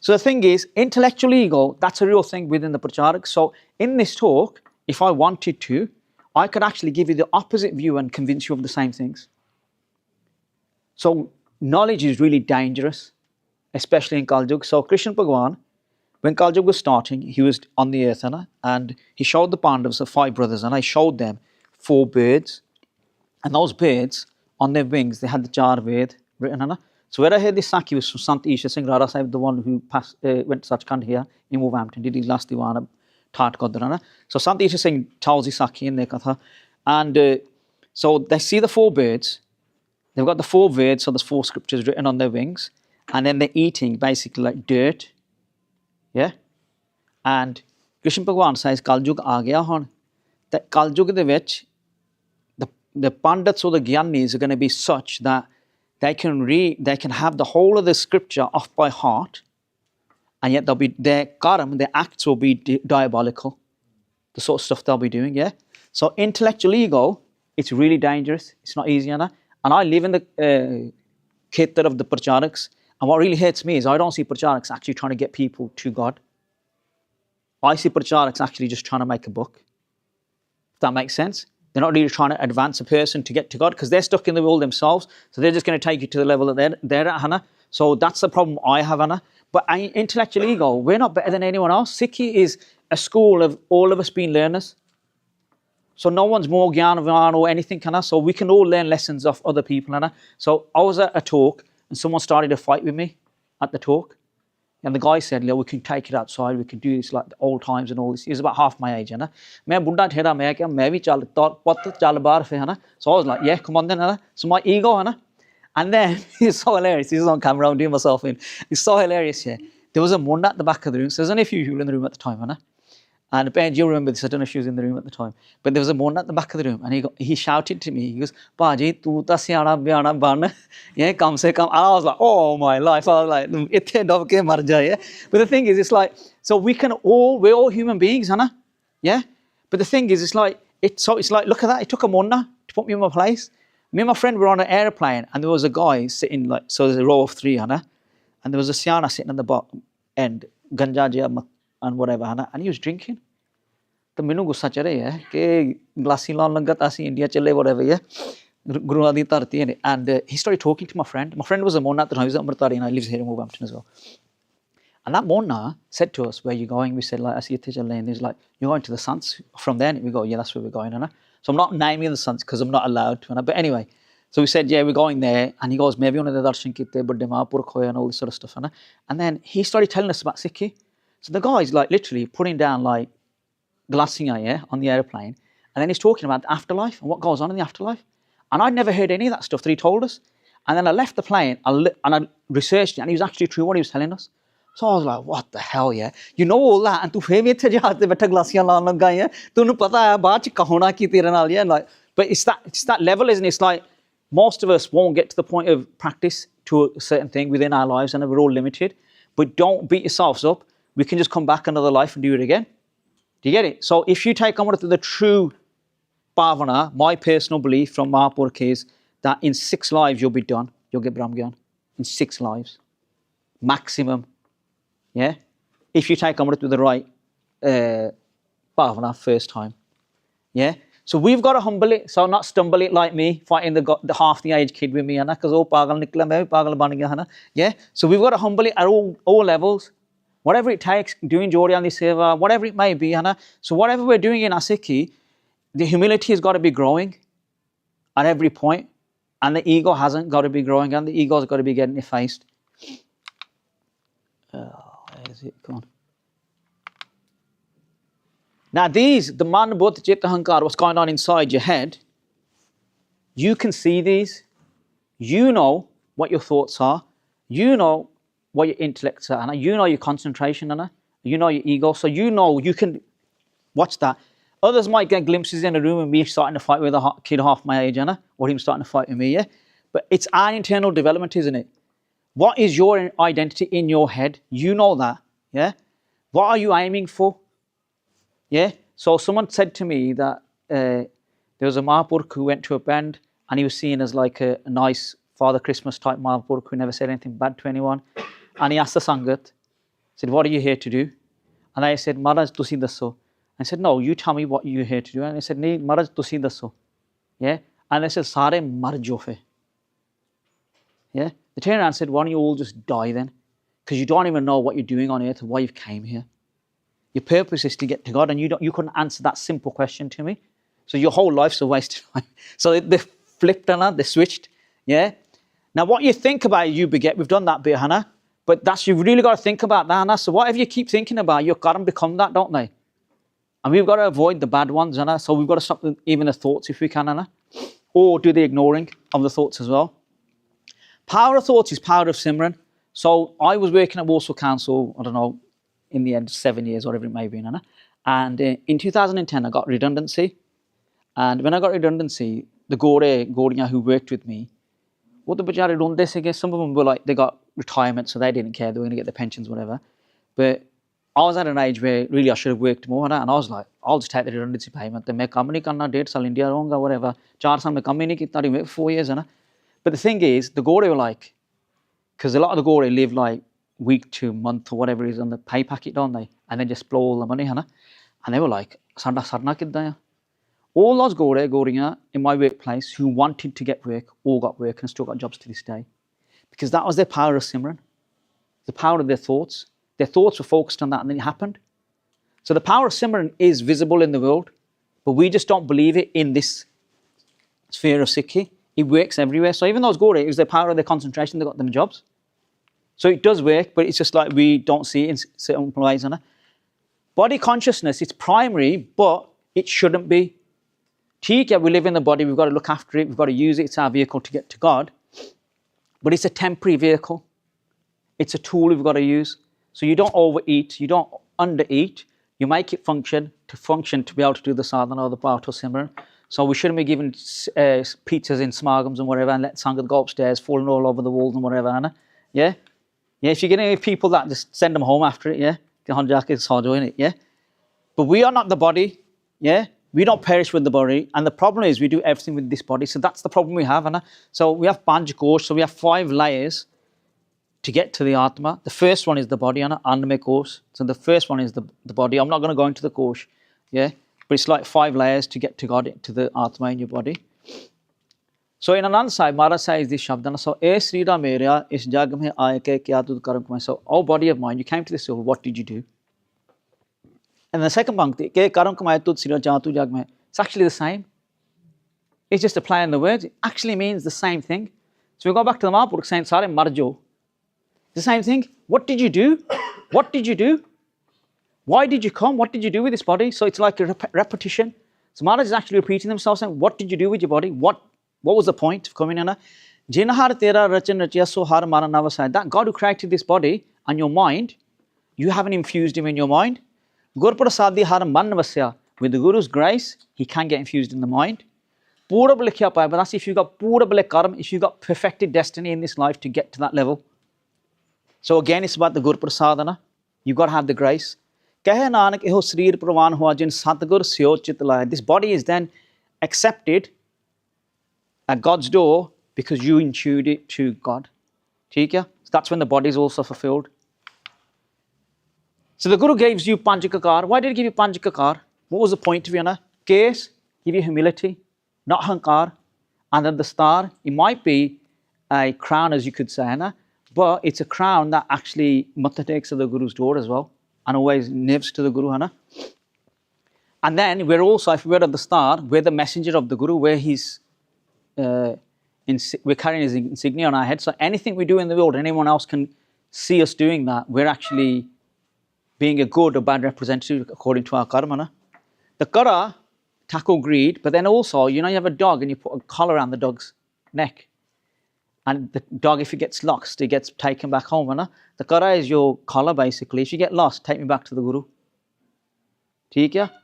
So the thing is, intellectual ego, that's a real thing within the pracharak. So in this talk, if I wanted to, I could actually give you the opposite view and convince you of the same things. So knowledge is really dangerous, especially in Kaljug. So Krishna Bhagwan, when Kaljug was starting, he was on the earth, Anna, and he showed the Pandavas, the 5 brothers, and I showed them 4 birds. And those birds, on their wings, they had the Jar Ved written, Anna. So where I heard this Saki was from Sant Isha Singh Rara Sahib, the one who went to Sachkhand here in Wolverhampton, did his last Diwana, Tat Godharana. So Sant Isha Singh tells his Saki in their Katha. And so they see the 4 birds. They've got the 4 Veds, so there's 4 scriptures written on their wings. And then they're eating basically like dirt. Yeah? And Krishna Bhagwan says Kaljug aa gaya hon. That Kaljug de vich, the Pandits or the Gyanis are going to be such that they can have the whole of the scripture off by heart, and yet their karma, their acts will be diabolical. The sort of stuff they'll be doing, yeah? So intellectual ego, it's really dangerous. It's not easy, Anna. And I live in the khetar of the pracharaks, and what really hurts me is I don't see pracharaks actually trying to get people to God. I see pracharaks actually just trying to make a buck. If that makes sense. They're not really trying to advance a person to get to God because they're stuck in the world themselves. So they're just going to take you to the level that they're at, Hannah. So that's the problem I have, Hannah. But intellectual ego, we're not better than anyone else. Sikhi is a school of all of us being learners. So no one's more Gyanavan or anything, Hannah. So we can all learn lessons off other people, Hannah. So I was at a talk and someone started a fight with me at the talk. And the guy said, we can take it outside, we can do this like the old times and all this. He was about half my age, Hannah. मैं बुढ़ा ठहरा मैं क्या मैं भी चल पत चल बाहर फिर Hannah. So I was like, yeah, come on then, Hannah. So my ego, Hannah. And then it's so hilarious. This is on camera. I'm doing myself in. It's so hilarious here. There was a munda at the back of the room. So there's only a few people in the room at the time, Hannah. And Ben, you'll remember this. I don't know if she was in the room at the time. But there was a munda at the back of the room. And he shouted to me. He goes, Bhaji, tu ta siyana byana ban. Yeah, kam se kam. And I was like, oh my life. I was like, itthe dab ke mar jaye. But the thing is, it's like, so we're all human beings, Hannah. Yeah? But the thing is, it's like, look at that. It took a munda to put me in my place. Me and my friend were on an airplane. And there was a guy sitting like, so there's a row of 3, Hannah. And there was a siyana sitting at the bottom end. Ganja jaya and whatever, Hannah, and he was drinking. तो मैनू गुस्सा चढ़े है कि गलासी लान लगा तो असीं India चले whatever, yeah, गुरुआं दी धरती है. And he started talking to my friend. My friend was a Mona at the time. He was at Amritari and I lives here in Wolverhampton as well. And that Mona said to us, where are you going? We said, like, I see a teacher lane. He's like, you're going to the Suns from there? And we go, yeah, that's where we're going, Hannah. So I'm not naming the Suns because I'm not allowed to, Hannah. But anyway, so we said, yeah, we're going there. And he goes, maybe one of the darshan kitte, but and all this sort of stuff, Hannah. And then he started telling us about Sikhi. So the guy's like literally putting down like glassing, yeah, on the airplane. And then he's talking about the afterlife and what goes on in the afterlife. And I'd never heard any of that stuff that he told us. And then I left the plane and I researched it and it was actually true what he was telling us. So I was like, what the hell, yeah? You know all that and tu fir bhi ithe jahaz te baitha glassiyan laan lag gaye hai. Tunu pata hai baad ch kahona ki tere naal, yeah? Like, but it's that level, isn't it? It's like most of us won't get to the point of practice to a certain thing within our lives and we're all limited. But don't beat yourselves up. We can just come back another life and do it again. Do you get it? So if you take on the true bhavana, my personal belief from Mahapurakh is that in 6 lives you'll be done. You'll get Brahmgyan. In 6 lives. Maximum. Yeah? If you take Amrit with the right bhavana first time. Yeah? So we've got to humble it. So not stumble it like me, fighting the half the age kid with me, because oh pagal nikla, main bhi pagal ban gaya, yeah? So we've got to humble it at all levels. Whatever it takes, doing Jodhyandi Seva, whatever it may be, Hannah. So whatever we're doing in Sikhi, the humility has got to be growing at every point. And the ego hasn't got to be growing and the ego's got to be getting effaced. Where is it gone? Now these, the man, bodh, chit, ahankar, what's going on inside your head, you can see these. You know what your thoughts are. You know what your intellects are, and you know your concentration, and you know your ego, so you know you can watch that. Others might get glimpses in a room of me starting to fight with a kid half my age, or him starting to fight with me, yeah? But it's our internal development, isn't it? What is your identity in your head? You know that, yeah? What are you aiming for? Yeah? So someone said to me that there was a Mahapurkh who went to a band and he was seen as like a nice Father Christmas type Mahapurkh who never said anything bad to anyone. And he asked the Sangat, said, what are you here to do? And I said, Maharaj, tusi dasso. I said, no, you tell me what you're here to do. And he said, nee, Maharaj, tusi dasso. Yeah? And they said, Sare mar jo fe. Yeah? They turned around and said, why don't you all just die then? Because you don't even know what you're doing on earth and why you've came here. Your purpose is to get to God and you couldn't answer that simple question to me. So your whole life's a waste of time. So they flipped, Hannah, they switched. Yeah? Now what you think about you beget, we've done that bit, Hannah. But you've really got to think about that, Hannah. So whatever you keep thinking about, your karma become that, don't they? And we've got to avoid the bad ones, Hannah. So we've got to stop even the thoughts if we can, Hannah. Or do the ignoring of the thoughts as well. Power of thoughts is power of Simran. So I was working at Walsall Council, I don't know, in the end, 7 years, whatever it may be, Hannah. And in 2010, I got redundancy. And when I got redundancy, the Goriya who worked with me, what the bajari runde sige, some of them were like, they got retirement, so they didn't care, they were going to get their pensions, whatever. But I was at an age where really I should have worked more, and I was like, I'll just take the redundancy payment. Then मैं काम नहीं करना, 1.5 साल India रहूँगा, whatever. 4 साल में काम ही नहीं कितना, I worked 4 years, है ना. But the thing is, the Gori were like, because a lot of the Gori live like week to month or whatever it is on the pay packet, don't they? And then just blow all the money, है ना. And they were like, साडा सरना किद्दां है. All those Goriya in my workplace who wanted to get work, all got work and still got jobs to this day. Because that was their power of Simran. The power of their thoughts. Their thoughts were focused on that and then it happened. So the power of Simran is visible in the world, but we just don't believe it in this sphere of Sikhi. It works everywhere. So even those Gori, it was their power of their concentration that got them jobs. So it does work, but it's just like we don't see it in certain ways. Body consciousness, it's primary, but it shouldn't be. Yeah, we live in the body, we've got to look after it, we've got to use it, it's our vehicle to get to God. But it's a temporary vehicle. It's a tool we've got to use. So you don't overeat, you don't undereat, you make it function to be able to do the sadhana or the part of Simran. So we shouldn't be giving pizzas in smargams and whatever and let Sangat go upstairs, falling all over the walls and whatever, Anna. Yeah? Yeah, if you're getting people that, just send them home after it, yeah? Yeah? But we are not the body, yeah? We don't perish with the body, and the problem is we do everything with this body. So that's the problem we have, Anna. So we have Panj Kosh, so we have 5 layers to get to the Atma. The first one is the body, Anna, Anname Kosh. So the first one is the body. I'm not going to go into the Kosh, yeah? But it's like 5 layers to get to God, to the Atma in your body. So in Anand Sahib, Maharaj says this Shabdana, so, E Srira Merya, is jag mein aaye ke kya tud karam kumai. So, oh body of mine, you came to this world, what did you do? And the second pankti, ke karam kumai tud srira jatu jag mein. It's actually the same. It's just a play on the words. It actually means the same thing. So we go back to the Mahapurush saying, Sare marjo. The same thing. What did you do? What did you do? Why did you come? What did you do with this body? So it's like a repetition. So Maharaj is actually repeating themselves, saying, what did you do with your body? What was the point of coming in? Jinhar tera rachan rachiya so har mara navasai. That God who created this body and your mind, you haven't infused him in your mind. Guru prasadi har man vasya. With the Guru's grace, he can get infused in the mind. Pura likhya paya, but that's if you've got pura karma, if you've got perfected destiny in this life to get to that level. So again, it's about the Guru prasadana. You've got to have the grace. Kahe nanak eho srir pravan hua jin satgur syo chit laya. This body is then accepted at God's door because you intued it to God. So that's when the body is also fulfilled. So the Guru gives you Panchakakar. Why did he give you Panchakakar? What was the point of it? Case, give you humility, not hankar. And then the star, it might be a crown, as you could say, but it's a crown that actually Matta takes to the Guru's door as well and always lives to the Guru. And then we're also, if we're at the star, we're the messenger of the Guru, where he's we're carrying his insignia on our head. So anything we do in the world, anyone else can see us doing that. We're actually being a good or bad representative according to our karma. The kara, tackle greed, but then also, you have a dog and you put a collar around the dog's neck. And the dog, if it gets lost, it gets taken back home. The kara is your collar, basically. If you get lost, take me back to the Guru.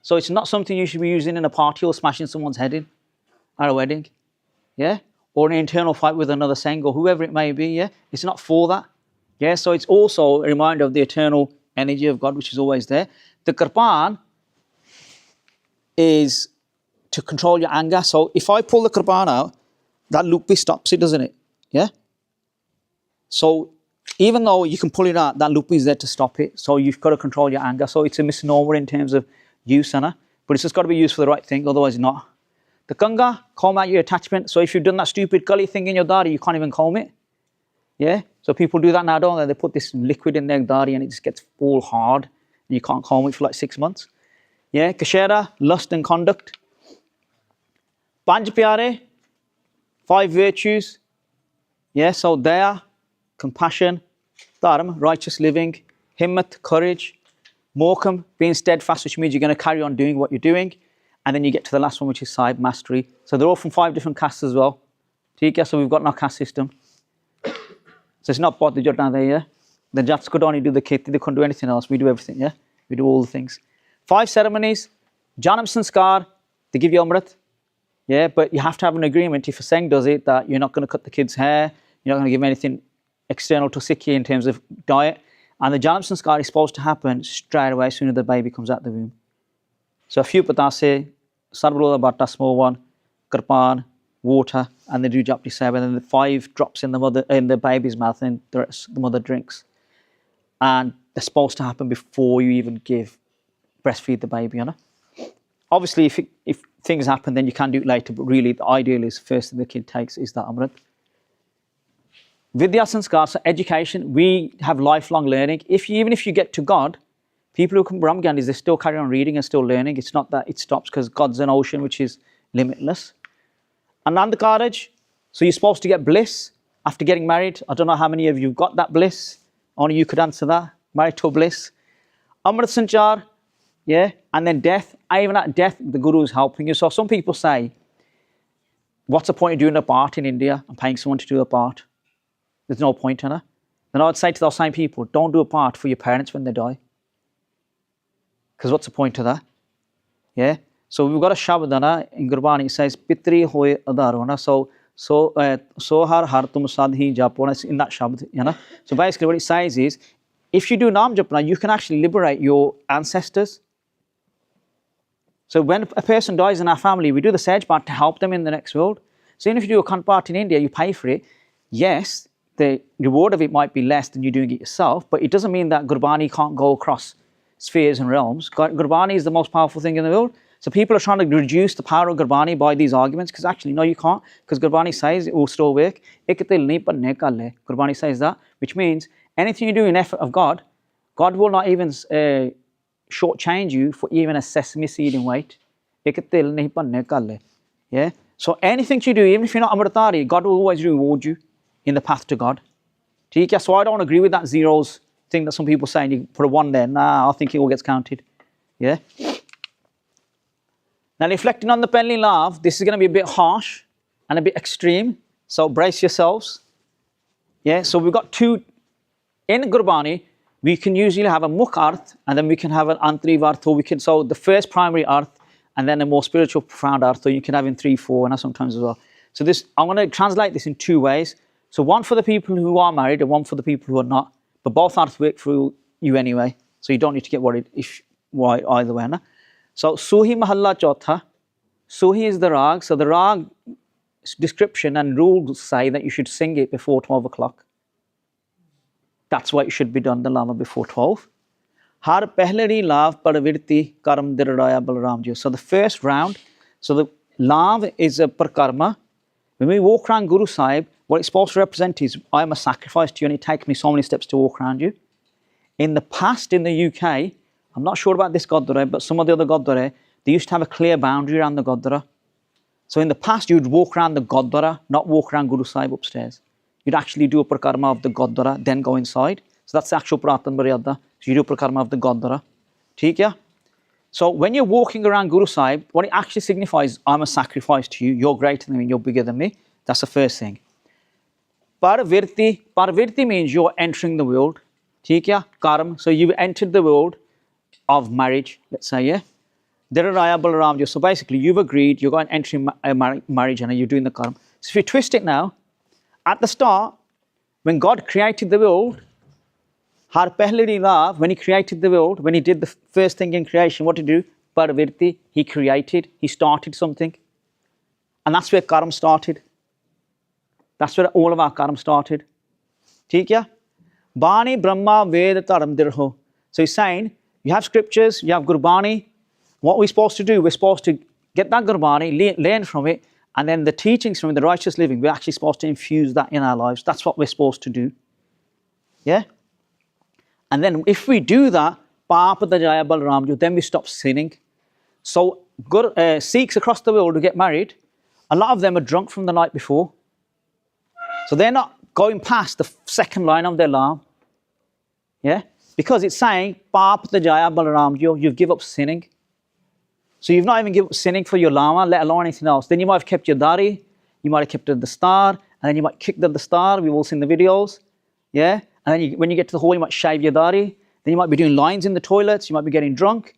So it's not something you should be using in a party or smashing someone's head in at a wedding. Yeah? Or an internal fight with another Sangh or whoever it may be. Yeah? It's not for that. Yeah? So it's also a reminder of the eternal energy of God, which is always there. The kirpan is to control your anger. So if I pull the kirpan out, that lupi stops it, doesn't it? Yeah? So even though you can pull it out, that lupi is there to stop it. So you've got to control your anger. So it's a misnomer in terms of use, but it's just got to be used for the right thing, otherwise not. The kanga, comb out your attachment. So if you've done that stupid gully thing in your dari, you can't even comb it. Yeah? So people do that now, don't they? They put this liquid in their dari and it just gets all hard and you can't comb it for like 6 months. Yeah? Kashera, lust and conduct. Panj pyare, 5 virtues. Yeah? So daya, compassion, dharma, righteous living, himmat, courage, mokham, being steadfast, which means you're going to carry on doing what you're doing. And then you get to the last one, which is sahib, mastery. So they're all from 5 different castes as well. So we've got no caste system. So it's not pot the jat there, yeah? The jats could only do the kheti, they couldn't do anything else. We do everything, yeah? We do all the things. 5 ceremonies, Janam Sanskar, they give you Amrit. Yeah, but you have to have an agreement if a Singh does it that you're not going to cut the kid's hair, you're not going to give them anything external to Sikhi in terms of diet. And the Janam Sanskar is supposed to happen straight away as soon as the baby comes out the womb. So a few patase, Sarbaloda Bhatta, small one, Kirpan, water, and they do Japji Sahib, and then the 5 drops in the baby's mouth, and the rest the mother drinks. And they're supposed to happen before you even breastfeed the baby, you know. Obviously, if things happen, then you can do it later, but really the ideal is first thing the kid takes is that Amrit. Vidya Sanskar, so education, we have lifelong learning. Even if you get to God, people who come from Brahmagandis, they still carry on reading and still learning. It's not that it stops because God's an ocean which is limitless. Ananda Karaj, so you're supposed to get bliss after getting married. I don't know how many of you got that bliss. Only you could answer that. Marital bliss. Amrit Sanchar, yeah, and then death. Even at death, the Guru is helping you. So some people say, what's the point of doing a part in India and paying someone to do a part? There's no point in it. Then I would say to those same people, don't do a part for your parents when they die. Because what's the point of that? Yeah. So we've got a Shabad in Gurbani. It says, Pitri hoye adarona. So har tum sadhi japona. In that Shabad, you know. So basically what it says is, if you do Nam Japna, you can actually liberate your ancestors. So when a person dies in our family, we do the Sage part to help them in the next world. So even if you do a Kant part in India, you pay for it. Yes, the reward of it might be less than you doing it yourself, but it doesn't mean that Gurbani can't go across spheres and realms. Gurbani is the most powerful thing in the world. So people are trying to reduce the power of Gurbani by these arguments, because actually, no, you can't, because Gurbani says it will still work. Gurbani says that, which means anything you do in effort of God, God will not even shortchange you for even a sesame seed in weight. Yeah. So anything you do, even if you're not Amritari, God will always reward you in the path to God. So I don't agree with that zeros thing that some people say, and you put a 1 there. Nah, I think it all gets counted. Yeah. Now reflecting on the Penley Lav, this is going to be a bit harsh and a bit extreme. So brace yourselves. Yeah. So we've got 2 in Gurbani. We can usually have a mukh arth, and then we can have an antriv arth, or so the first primary arth, and then a more spiritual profound arth, or you can have in 3, 4, and sometimes as well. So this, I'm going to translate this in 2 ways. So one for the people who are married, and one for the people who are not. But both arths work for you anyway, so you don't need to get worried why either way. Na? So Suhi Mahalla Chotha, Suhi is the rag. So the rag description and rules say that you should sing it before 12 o'clock. That's why it should be done, the lava before 12. Har pehlari lav paravirti karam diraya balramjo. So the first round, so the lav is a parkarma. When we walk around Guru Sahib, what it's supposed to represent is, I am a sacrifice to you, and it takes me so many steps to walk around you. In the past, in the UK, I'm not sure about this Gurdwara, but some of the other Gurdwara, they used to have a clear boundary around the Gurdwara. So in the past, you'd walk around the Gurdwara, not walk around Guru Sahib upstairs. You'd actually do a prakarma of the Gurdwara, then go inside. So that's the actual Pratan Maryada. So you do a prakarma of the Gurdwara. Theek ya? So when you're walking around Guru Sahib, what it actually signifies, I'm a sacrifice to you, you're greater than me, you're bigger than me. That's the first thing. Parvirti means you're entering the world. Theek ya? Karam. So you've entered the world of marriage, let's say, yeah? Diraraya Balaramjo. So basically, you've agreed, you're going to enter a marriage, and you're doing the karam. So if you twist it now, at the start, when God created the world, Har Pehlari Lav, when He created the world, when He did the first thing in creation, what to do? Parvirti, He created, He started something. And that's where karam started. That's where all of our karam started. Theek ya? Bani Brahma Veda Taram Dirho. So He's saying, you have scriptures, you have Gurbani. What we're supposed to do, we're supposed to get that Gurbani, learn from it, and then the teachings from it, the righteous living, we're actually supposed to infuse that in our lives. That's what we're supposed to do. Yeah? And then if we do that, Papa Dajaya Balramju, then we stop sinning. So Sikhs across the world who get married, a lot of them are drunk from the night before. So they're not going past the second line of their lam. Yeah? Because it's saying, Papa Dajaya Balramju, you've given up sinning. So you've not even given up sinning for your lama, let alone anything else. Then you might have kept your dari, you might have kept the star, and then you might kick the star. We've all seen the videos. Yeah? And then when you get to the hall, you might shave your dari. Then you might be doing lines in the toilets. You might be getting drunk.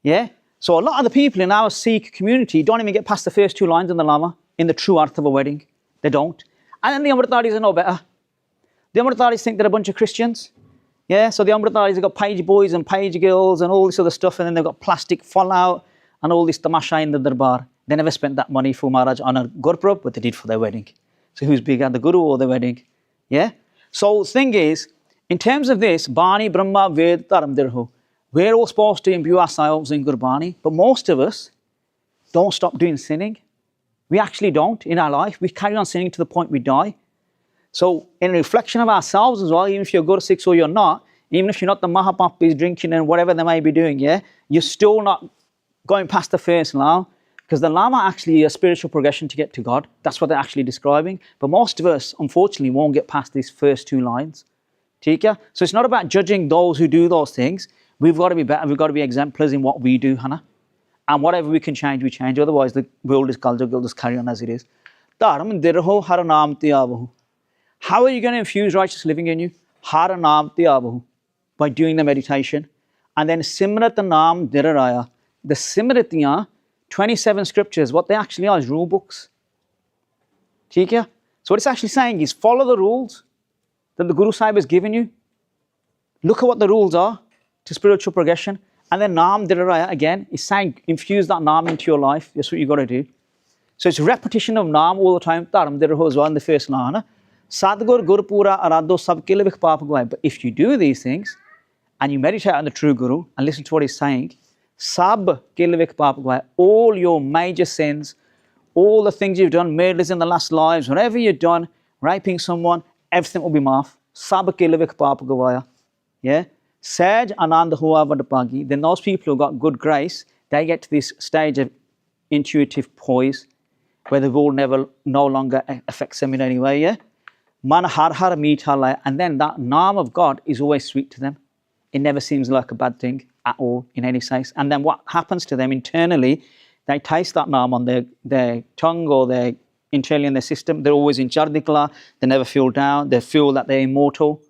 Yeah? So a lot of the people in our Sikh community don't even get past the first 2 lines in the Lama, in the true art of a wedding. They don't. And then the Amritdharis are no better. The Amritdharis think they're a bunch of Christians. Yeah, so the Amritdharis have got page boys and page girls and all this other stuff, and then they've got plastic fallout and all this tamasha in the darbar. They never spent that money for Maharaj on a Gurpurab, but they did for their wedding. So who's bigger, the Guru or the wedding? Yeah? So the thing is, in terms of this, Bani, Brahma, Ved, Dharam, Dirho, we're all supposed to imbue ourselves in Gurbani, but most of us don't stop doing sinning. We actually don't in our life. We carry on sinning to the point we die. So in reflection of ourselves as well, even if you're Gur Sikhs or you're not, even if you're not the Mahapapis drinking and whatever they may be doing, yeah, you're still not going past the first Lama, because the Lama actually is a spiritual progression to get to God. That's what they're actually describing. But most of us, unfortunately, won't get past these first 2 lines. So it's not about judging those who do those things. We've got to be better. We've got to be exemplars in what we do, Hannah. And whatever we can change, we change. Otherwise, the world is culture. We'll just carry on as it is. Dharam dirho har naam tiyabahu. How are you going to infuse righteous living in you? Har naam tiyabahu. By doing the meditation. And then simrat naam diraraya. The simratiyan, 27 scriptures, what they actually are is rule books. So what it's actually saying is follow the rules that the Guru Sahib has given you. Look at what the rules are to spiritual progression. And then Naam Diraraya again is saying infuse that Naam into your life. That's what you've got to do. So it's repetition of Naam all the time. Dharam Dirho as well in the first line. Sadgur Gurpura Arado Sab Kilivik Papa Gwai. But if you do these things and you meditate on the true Guru and listen to what he's saying, Sab Kilivik Papa Gwai, all your major sins, all the things you've done, murders in the last lives, whatever you've done, raping someone, everything will be maaf. Sab Kilivik Papa Gwaya. Yeah? Saj Anand Hua Vadapagi. Then those people who got good grace, they get to this stage of intuitive poise where the world no longer affects them in any way. Yeah? Man har har meet halai. And then that Naam of God is always sweet to them. It never seems like a bad thing at all in any sense. And then what happens to them internally, they taste that Naam on their tongue or their internally in their system. They're always in Chardikla. They never feel down. They feel that they're immortal.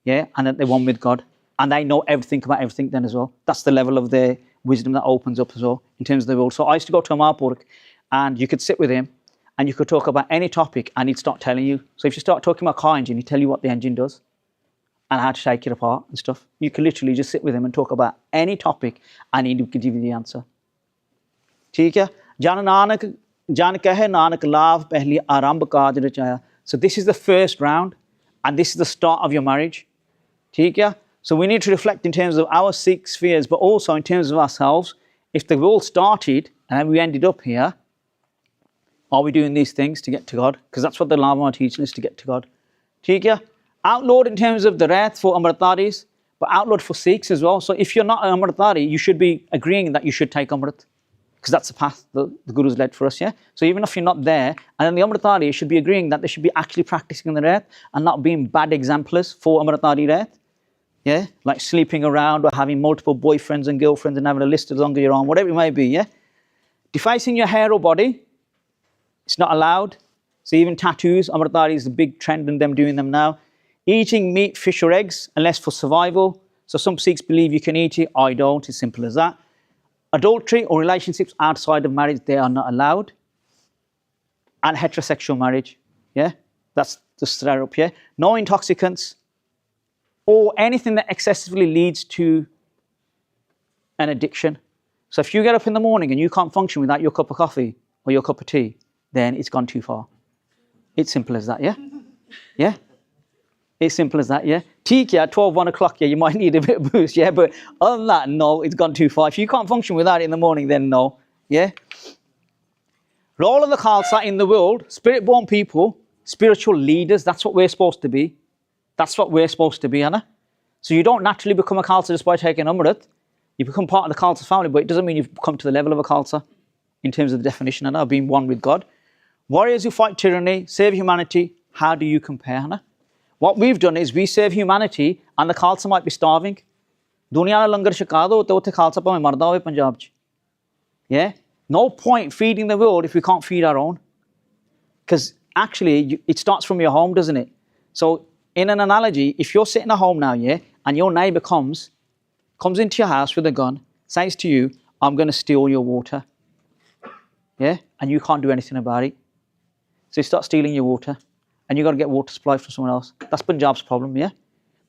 Yeah? And that they're one with God. And they know everything about everything then as well. That's the level of their wisdom that opens up as well in terms of the world. So I used to go to a Mahapurush and you could sit with him and you could talk about any topic and he'd start telling you. So if you start talking about car engine, he'd tell you what the engine does and how to take it apart and stuff. You could literally just sit with him and talk about any topic and he could give you the answer. ठीक है? Jan Nanak Jan kahe Nanak lav pehli aramb kaaj rachaya. So this is the first round and this is the start of your marriage. ठीक है? So we need to reflect in terms of our Sikh spheres, but also in terms of ourselves. If the world started and we ended up here, are we doing these things to get to God? Because that's what the Lama are teaching us, to get to God. ठीक है? Outlawed in terms of the Rath for Amritdharis, but outlawed for Sikhs as well. So if you're not an Amritdhari, you should be agreeing that you should take Amrit. Because that's the path the Guru's led for us, yeah? So even if you're not there, and then the Amritdhari should be agreeing that they should be actually practicing the Rath and not being bad exemplars for Amritdhari Rath. Yeah, like sleeping around or having multiple boyfriends and girlfriends and having a list as long as you're on, whatever it may be, yeah? Defacing your hair or body, it's not allowed. So even tattoos, Amritdhari is a big trend in them doing them now. Eating meat, fish or eggs, unless for survival. So some Sikhs believe you can eat it, I don't, it's simple as that. Adultery or relationships outside of marriage, they are not allowed. And heterosexual marriage, yeah? That's just straight up, yeah? No intoxicants, or anything that excessively leads to an addiction. So if you get up in the morning and you can't function without your cup of coffee or your cup of tea, then it's gone too far. It's simple as that, yeah? Yeah? It's simple as that, yeah? Teak, yeah, 12, 1 o'clock, yeah, you might need a bit of boost, yeah? But other than that, no, it's gone too far. If you can't function without it in the morning, then no, yeah? Role of the Khalsa in the world, spirit-born people, spiritual leaders, that's what we're supposed to be. That's what we're supposed to be, Anna. So you don't naturally become a Khalsa just by taking Amrit. You become part of the Khalsa family, but it doesn't mean you've come to the level of a Khalsa in terms of the definition, Anna, of being one with God. Warriors who fight tyranny, save humanity, how do you compare, Anna? What we've done is we save humanity and the Khalsa might be starving. Dunya na langar shaka do, to Khalsa pa mein marda hoye Punjab ch. Yeah? No point feeding the world if we can't feed our own. Because actually, it starts from your home, doesn't it? So, in an analogy, if you're sitting at home now, yeah, and your neighbour comes into your house with a gun, says to you, I'm going to steal your water. Yeah? And you can't do anything about it. So you start stealing your water and you've got to get water supply from someone else. That's Punjab's problem, yeah?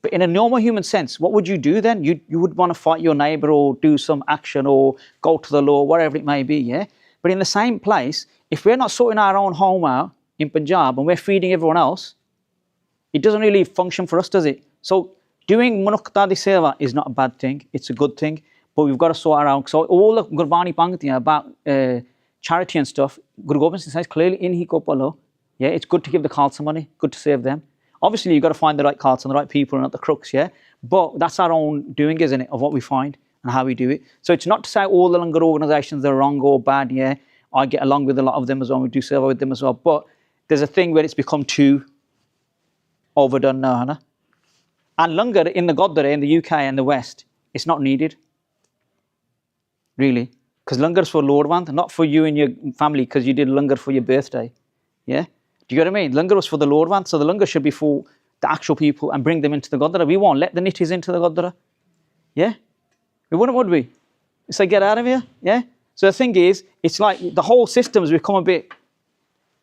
But in a normal human sense, what would you do then? You would want to fight your neighbour or do some action or go to the law, whatever it may be, yeah? But in the same place, if we're not sorting our own home out in Punjab and we're feeding everyone else, it doesn't really function for us, does it? So doing Manukta di Seva is not a bad thing. It's a good thing. But we've got to sort our own. So all the Gurbani Pangtiyan about charity and stuff, Guru Gobind Singh says clearly in Hi Ko Palo, yeah, it's good to give the Khalsa money, good to save them. Obviously, you've got to find the right Khalsa and the right people and not the crooks, yeah? But that's our own doing, isn't it, of what we find and how we do it. So it's not to say all the Langar organisations are wrong or bad, yeah? I get along with a lot of them as well, we do serve with them as well. But there's a thing where it's become too overdone now, Hannah. And Langar in the Gurdwara in the UK and the West, it's not needed, really. Because Langar's for Lordwand, not for you and your family because you did Langar for your birthday, yeah? Do you get what I mean? Langar was for the Lordwand, so the Langar should be for the actual people and bring them into the Gurdwara. We won't let the nitties into the Gurdwara, yeah? We wouldn't, would we? It's like, get out of here, yeah? So the thing is, it's like the whole system has become a bit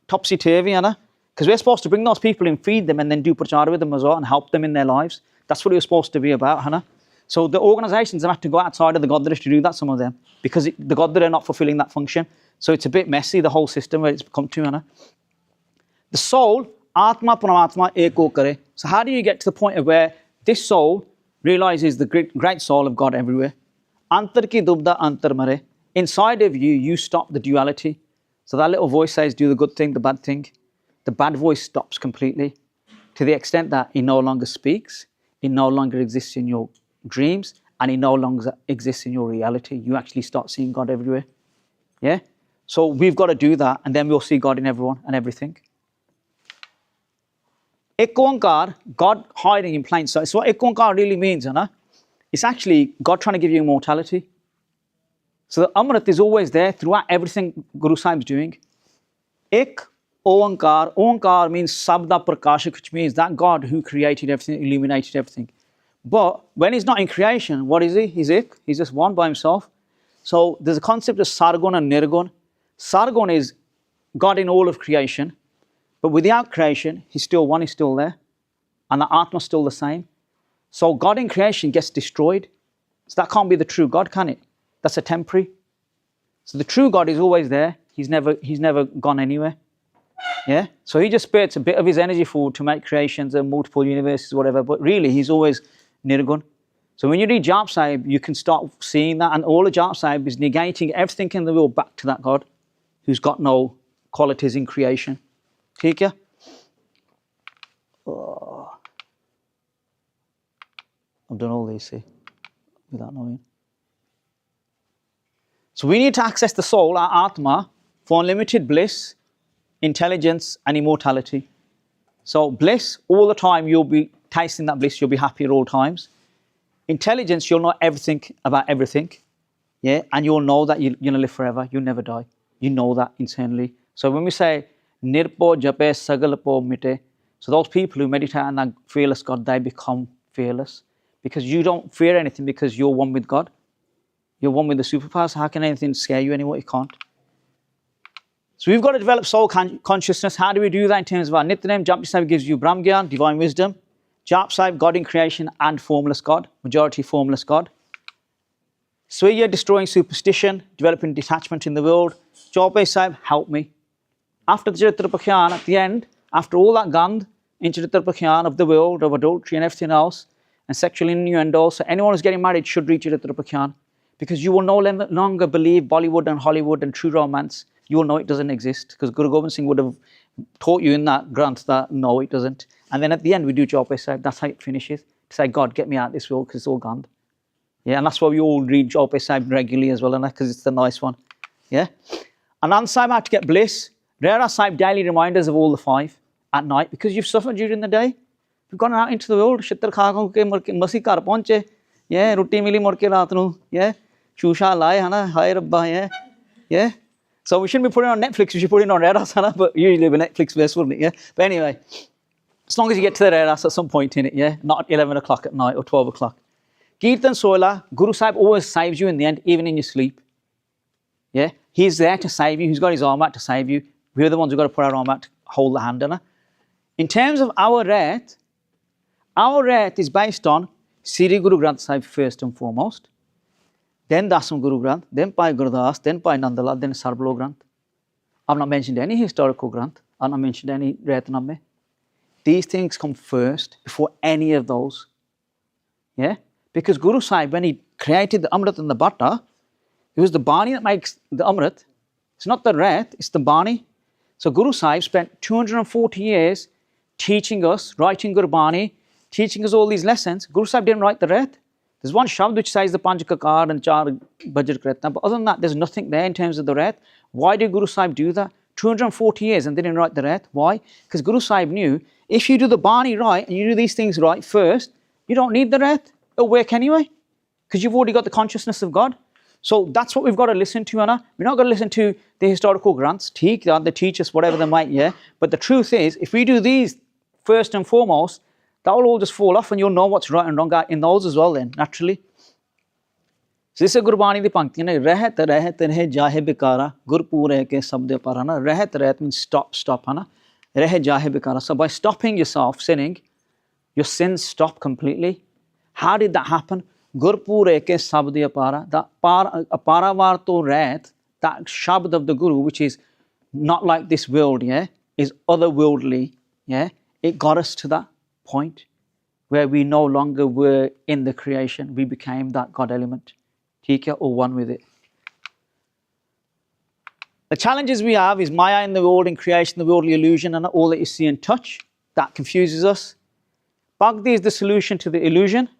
topsy-turvy, Anna, because we're supposed to bring those people in, feed them, and then do prachara with them as well and help them in their lives. That's what it was supposed to be about, Hannah. So the organisations have had to go outside of the Gurdwara to do that, some of them, because the Gurdwara are not fulfilling that function. So it's a bit messy, the whole system where it's come to, Hannah. The soul, Atma Paramatma Eko Kare. So how do you get to the point of where this soul realises the great soul of God everywhere? Antar ki dubda antar mare. Inside of you, you stop the duality. So that little voice says, do the good thing, the bad thing. The bad voice stops completely to the extent that it no longer speaks, it no longer exists in your dreams, and it no longer exists in your reality. You actually start seeing God everywhere. Yeah? So we've got to do that, and then we'll see God in everyone and everything. Ek Onkar, God hiding in plain sight. So what Ek Onkar really means, Anna, it's actually God trying to give you immortality. So the Amrit is always there throughout everything Guru Sahib's doing. Ek Onkar, Onkar means Sabda Prakashak, which means that God who created everything, illuminated everything. But when he's not in creation, what is he? He's Ek, he's just one by himself. So there's a concept of Sargon and Nirgun. Sargon is God in all of creation. But without creation, he's still one, he's still there. And the Atma is still the same. So God in creation gets destroyed. So that can't be the true God, can it? That's a temporary. So the true God is always there. He's never gone anywhere. Yeah? So he just spits a bit of his energy forward to make creations and multiple universes, whatever. But really, he's always Nirgun. So when you read Jap Sahib, you can start seeing that. And all of Jap Sahib is negating everything in the world back to that God who's got no qualities in creation. ठीक है I've done all these, see, without knowing. So we need to access the soul, our Atma, for unlimited bliss, intelligence and immortality. So bliss, all the time you'll be tasting that bliss, you'll be happy at all times. Intelligence, you'll know everything about everything, yeah, and you'll know that you're going to live forever, you'll never die. You know that internally. So when we say Nirpo Jape Sagalpo Mite. So those people who meditate on that fearless God, they become fearless. Because you don't fear anything because you're one with God. You're one with the superpowers. How can anything scare you anymore? It can't. So we've got to develop soul consciousness. How do we do that in terms of our Nityanem? Japji Sahib gives you Brahm Gyan, divine wisdom. Jap Sahib, God in creation and formless God. Majority formless God. Swiya, destroying superstition, developing detachment in the world. Japa Sahib, help me. After the Charitra Pakhyan, at the end, after all that gand in Charitra Pakhyan of the world, of adultery and everything else, and sexual innuendo, so anyone who's getting married should read Charitra Pakhyan, because you will no longer believe Bollywood and Hollywood and true romance. You will know it doesn't exist, because Guru Gobind Singh would have taught you in that Granth that no, it doesn't. And then at the end, we do Japa Sahib. That's how it finishes. To say, God, get me out of this world, because it's all gone. Yeah, and that's why we all read Japa Sahib regularly as well, and because it's the nice one. Yeah. Anand Sahib had to get bliss. Rera Sahib daily reminders of all the 5 at night, because you've suffered during the day. You've gone out into the world. Shittar kha ke masi ghar pahunche. Yeah, roti mili mor ke raat nu. Yeah, shusha laye hana, hai rabba. Yeah, yeah. So we shouldn't be putting it on Netflix. We should put it on Rera Sana, but usually we're Netflix based, wouldn't it? Yeah. But anyway, as long as you get to the Rera at some point in it, yeah, not at 11 o'clock at night or 12 o'clock. Kirtan Soila, Guru Sahib always saves you in the end, even in your sleep. Yeah, he's there to save you. He's got his arm out to save you. We're the ones who've got to put our arm out to hold the hand on her. In terms of our right is based on Sri Guru Granth Sahib first and foremost, then Dasam Guru Granth, then Bhai Gurdas, then Bhai Nandalal, then Sarblo Granth. I've not mentioned any historical Granth. I've not mentioned any Ratname. These things come first before any of those. Yeah? Because Guru Sahib, when he created the Amrit and the Bhatta, it was the Bani that makes the Amrit. It's not the Rat, it's the Bani. So Guru Sahib spent 240 years teaching us, writing Gurbani, teaching us all these lessons. Guru Sahib didn't write the Rat. There's one shabd which says the Panj Kakar and Char Bhajar Kretna, but other than that, there's nothing there in terms of the Rat. Why did Guru Sahib do that? 240 years and they didn't write the Rat. Why? Because Guru Sahib knew if you do the Bani right and you do these things right first, you don't need the Rat. It'll work anyway because you've already got the consciousness of God. So that's what we've got to listen to, Anna. We're not going to listen to the historical Granths. They teach us whatever they might, yeah. But the truth is, if we do these first and foremost, that will all just fall off and you'll know what's right and wrong in those as well then, naturally. So this is Gurbani di Pankti, Rehat rehat rehe jahe bikara, Gurpure ke sabde parana. Rehat rehat means stop, Anna. Rehe jahe bikara. So by stopping yourself sinning, your sins stop completely. How did that happen? Gurpure ke sabde apara. That aparavar to rehat, that shabd of the Guru, which is not like this world, yeah, is otherworldly, yeah. It got us to that point where we no longer were in the creation. We became that God element, or one with it. The challenges we have is Maya in the world, in creation, the worldly illusion, and all that you see and touch. That confuses us. Bhakti is the solution to the illusion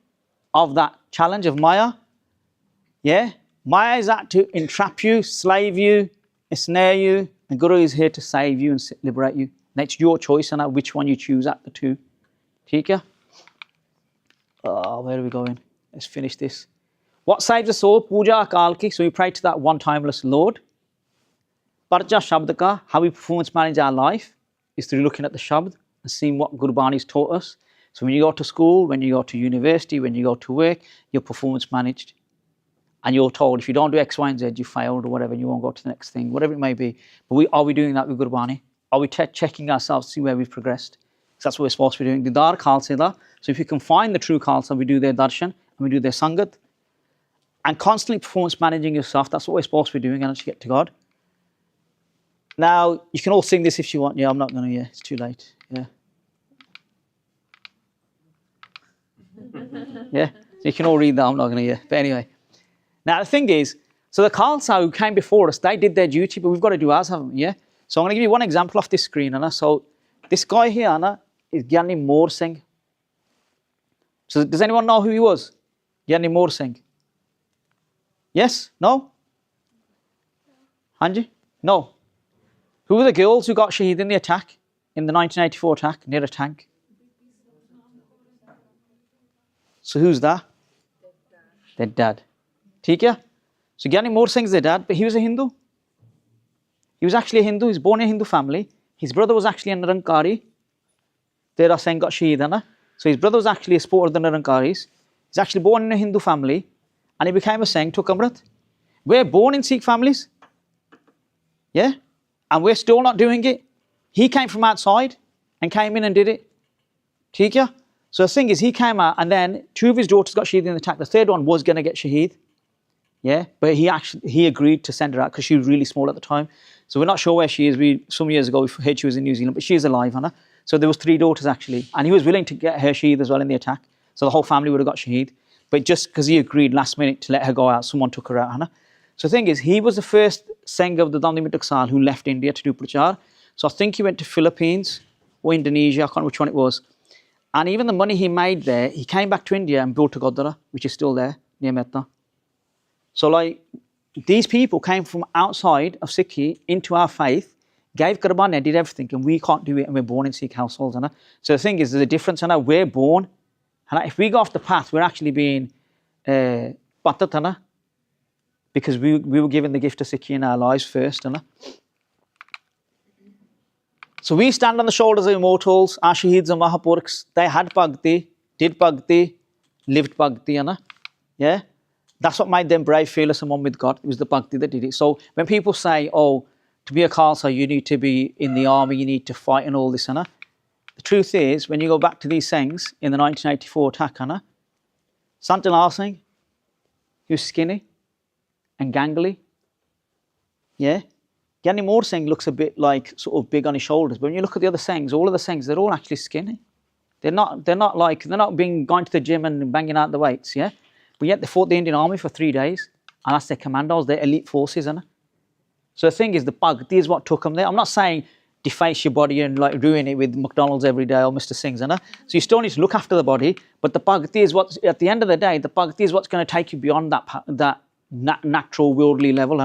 of that challenge of Maya. Yeah? Maya is out to entrap you, slave you, ensnare you, and Guru is here to save you and liberate you. And it's your choice on which one you choose at the two. Where are we going? Let's finish this. What saves us all? Puja Akal ki. So we pray to that one timeless Lord. Parja Shabd ka, how we performance manage our life is through looking at the Shabd and seeing what Gurbani's taught us. So when you go to school, when you go to university, when you go to work, you're performance managed. And you're told if you don't do X, Y, and Z, you failed or whatever, and you won't go to the next thing, whatever it may be. But are we doing that with Gurbani? Are we checking ourselves to see where we've progressed? Because that's what we're supposed to be doing. Didar Khalsa da. So if you can find the true Khalsa, we do their darshan and we do their Sangat. And constantly performance managing yourself, that's what we're supposed to be doing and to get to God. Now, you can all sing this if you want. Yeah, I'm not going to, yeah, it's too late. Yeah. Yeah, so you can all read that, I'm not going to, yeah. But anyway. Now, the thing is, so the Khalsa who came before us, they did their duty, but we've got to do ours, haven't we? Yeah. So I'm going to give you one example off this screen, Anna. So this guy here, Anna, is Gyani Moor Singh. So does anyone know who he was? Gyani Moor Singh. Yes? No? Hanji? No. Who were the girls who got shaheed in the attack, in the 1984 attack, near a tank? So who's that? Their dad. Theek? So Gyani Moor Singh's their dad, but he was a Hindu. He was actually a Hindu. He was born in a Hindu family. His brother was actually a Nirankari. Tera Singh got shaheed, Anna. So his brother was actually a supporter of the Nirankaris. He's actually born in a Hindu family. And he became a Singh, took Amrit. We're born in Sikh families. Yeah? And we're still not doing it. He came from outside and came in and did it. Theek? So the thing is, he came out and then 2 of his daughters got shaheed in the attack. The third one was going to get shaheed. Yeah? But he agreed to send her out because she was really small at the time. So we're not sure where she is. Some years ago, we heard she was in New Zealand, but she is alive, Hannah. So there was 3 daughters actually. And he was willing to get her shaheed as well in the attack. So the whole family would have got shaheed. But just because he agreed last minute to let her go out, someone took her out, Hannah. So the thing is, he was the first Singh of the Dandi Mitaksal who left India to do Prachar. So I think he went to Philippines or Indonesia, I can't remember which one it was. And even the money he made there, he came back to India and built a Godara, which is still there, near Metta. So like, these people came from outside of Sikhi into our faith, gave Qurbani, did everything, and we can't do it, and we're born in Sikh households, Hannah. So the thing is, there's a difference, Hannah. We're born, Hannah. If we go off the path, we're actually being patat, Hannah, because we were given the gift of Sikhi in our lives first, Hannah. So we stand on the shoulders of immortals, our shaheeds and Mahapurkhs. They had Bhakti, did Bhakti, lived Bhakti, Hannah. Yeah? That's what made them brave, fearless, and one with God. It was the bhakti that did it. So when people say, oh, to be a Khalsa, you need to be in the army, you need to fight and all this, the truth is, when you go back to these things in the 1984 attack, Sangat Singh, he was skinny and gangly. Yeah? Gyani Moore Singh looks a bit like sort of big on his shoulders, but when you look at the other Singhs, all of the Singhs, they're all actually skinny. They're not going to the gym and banging out the weights, yeah? But yet they fought the Indian Army for 3 days, and that's their commandos, their elite forces, So the thing is, the bhakti is what took them there. I'm not saying deface your body and like ruin it with McDonald's every day or Mr. Singh's, So you still need to look after the body, but the bhakti is what, at the end of the day, the bhakti is what's going to take you beyond that natural worldly level,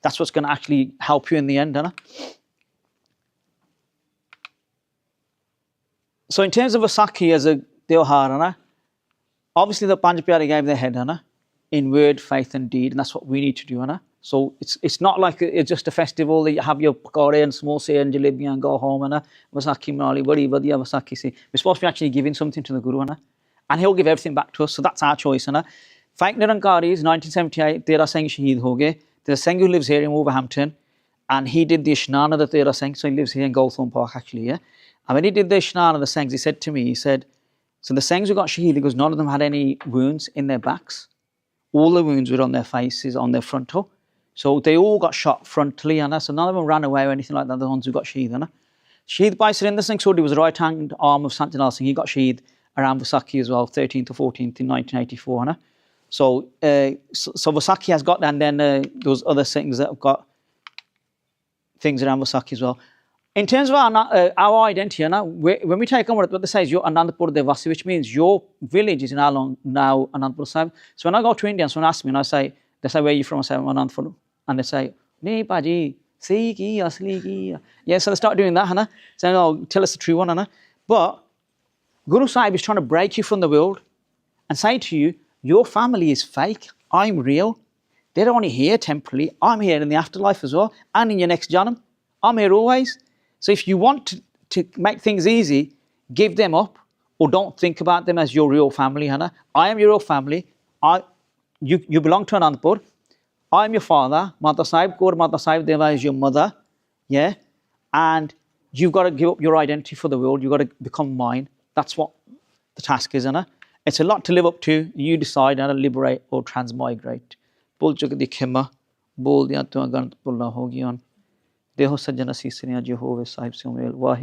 That's what's going to actually help you in the end, So in terms of Vaisakhi as a Tyohar, obviously the Panj Pyare gave their head, in word, faith and deed, and that's what we need to do, So it's not like it's just a festival that you have your pakore and samosa and jalebi and go home, Vaisakhi manali, badi vadiya Vaisakhi se. We're supposed to be actually giving something to the Guru, and he'll give everything back to us, so that's our choice, Fake Nirankaris, 1978, Tera Singh Shaheed ho gaye. There's a Singh who lives here in Wolverhampton, and he did the Ishnana of the Tera Singh, so he lives here in Goldthorne Park actually, yeah? And when he did the Ishnana of the Singhs, he said to me, so the Singhs who got Shaheed, he goes, none of them had any wounds in their backs. All the wounds were on their faces, on their frontal. So they all got shot frontally, so none of them ran away or anything like that, the ones who got Shaheed, Shaheed Bhai Harjinder Singh Sodhi was the right-hand arm of Sangat Singh. He got Shaheed around Vaisakhi as well, 13th to 14th in 1984, So Vaisakhi has got that, and then those other things that have got things around Vaisakhi as well. In terms of our identity, when we take on what they say is you're Anandpur Devasi, which means your village is now Anandpur Sahib. So when I go to India, someone asks me, and they say, where are you from? I say, I'm Anandpur. And they say, nee paji, Sikhi, asli ki. Yeah, so they start doing that, saying, oh, tell us the true one, But Guru Sahib is trying to break you from the world and say to you, your family is fake, I'm real. They're only here temporarily. I'm here in the afterlife as well, and in your next janam. I'm here always. So if you want to make things easy, give them up, or don't think about them as your real family, I am your real family. You belong to Anandpur. I am your father. Mata Sahib Kaur, Mata Sahib Deva is your mother. Yeah? And you've got to give up your identity for the world. You've got to become mine. That's what the task is, It's a lot to live up to. You decide how to liberate or transmigrate. Bol jagdi khema, bol diya tu agant pulla ho giyan. Deho sajjana sisriya Jehovah Sahib se umel wahi.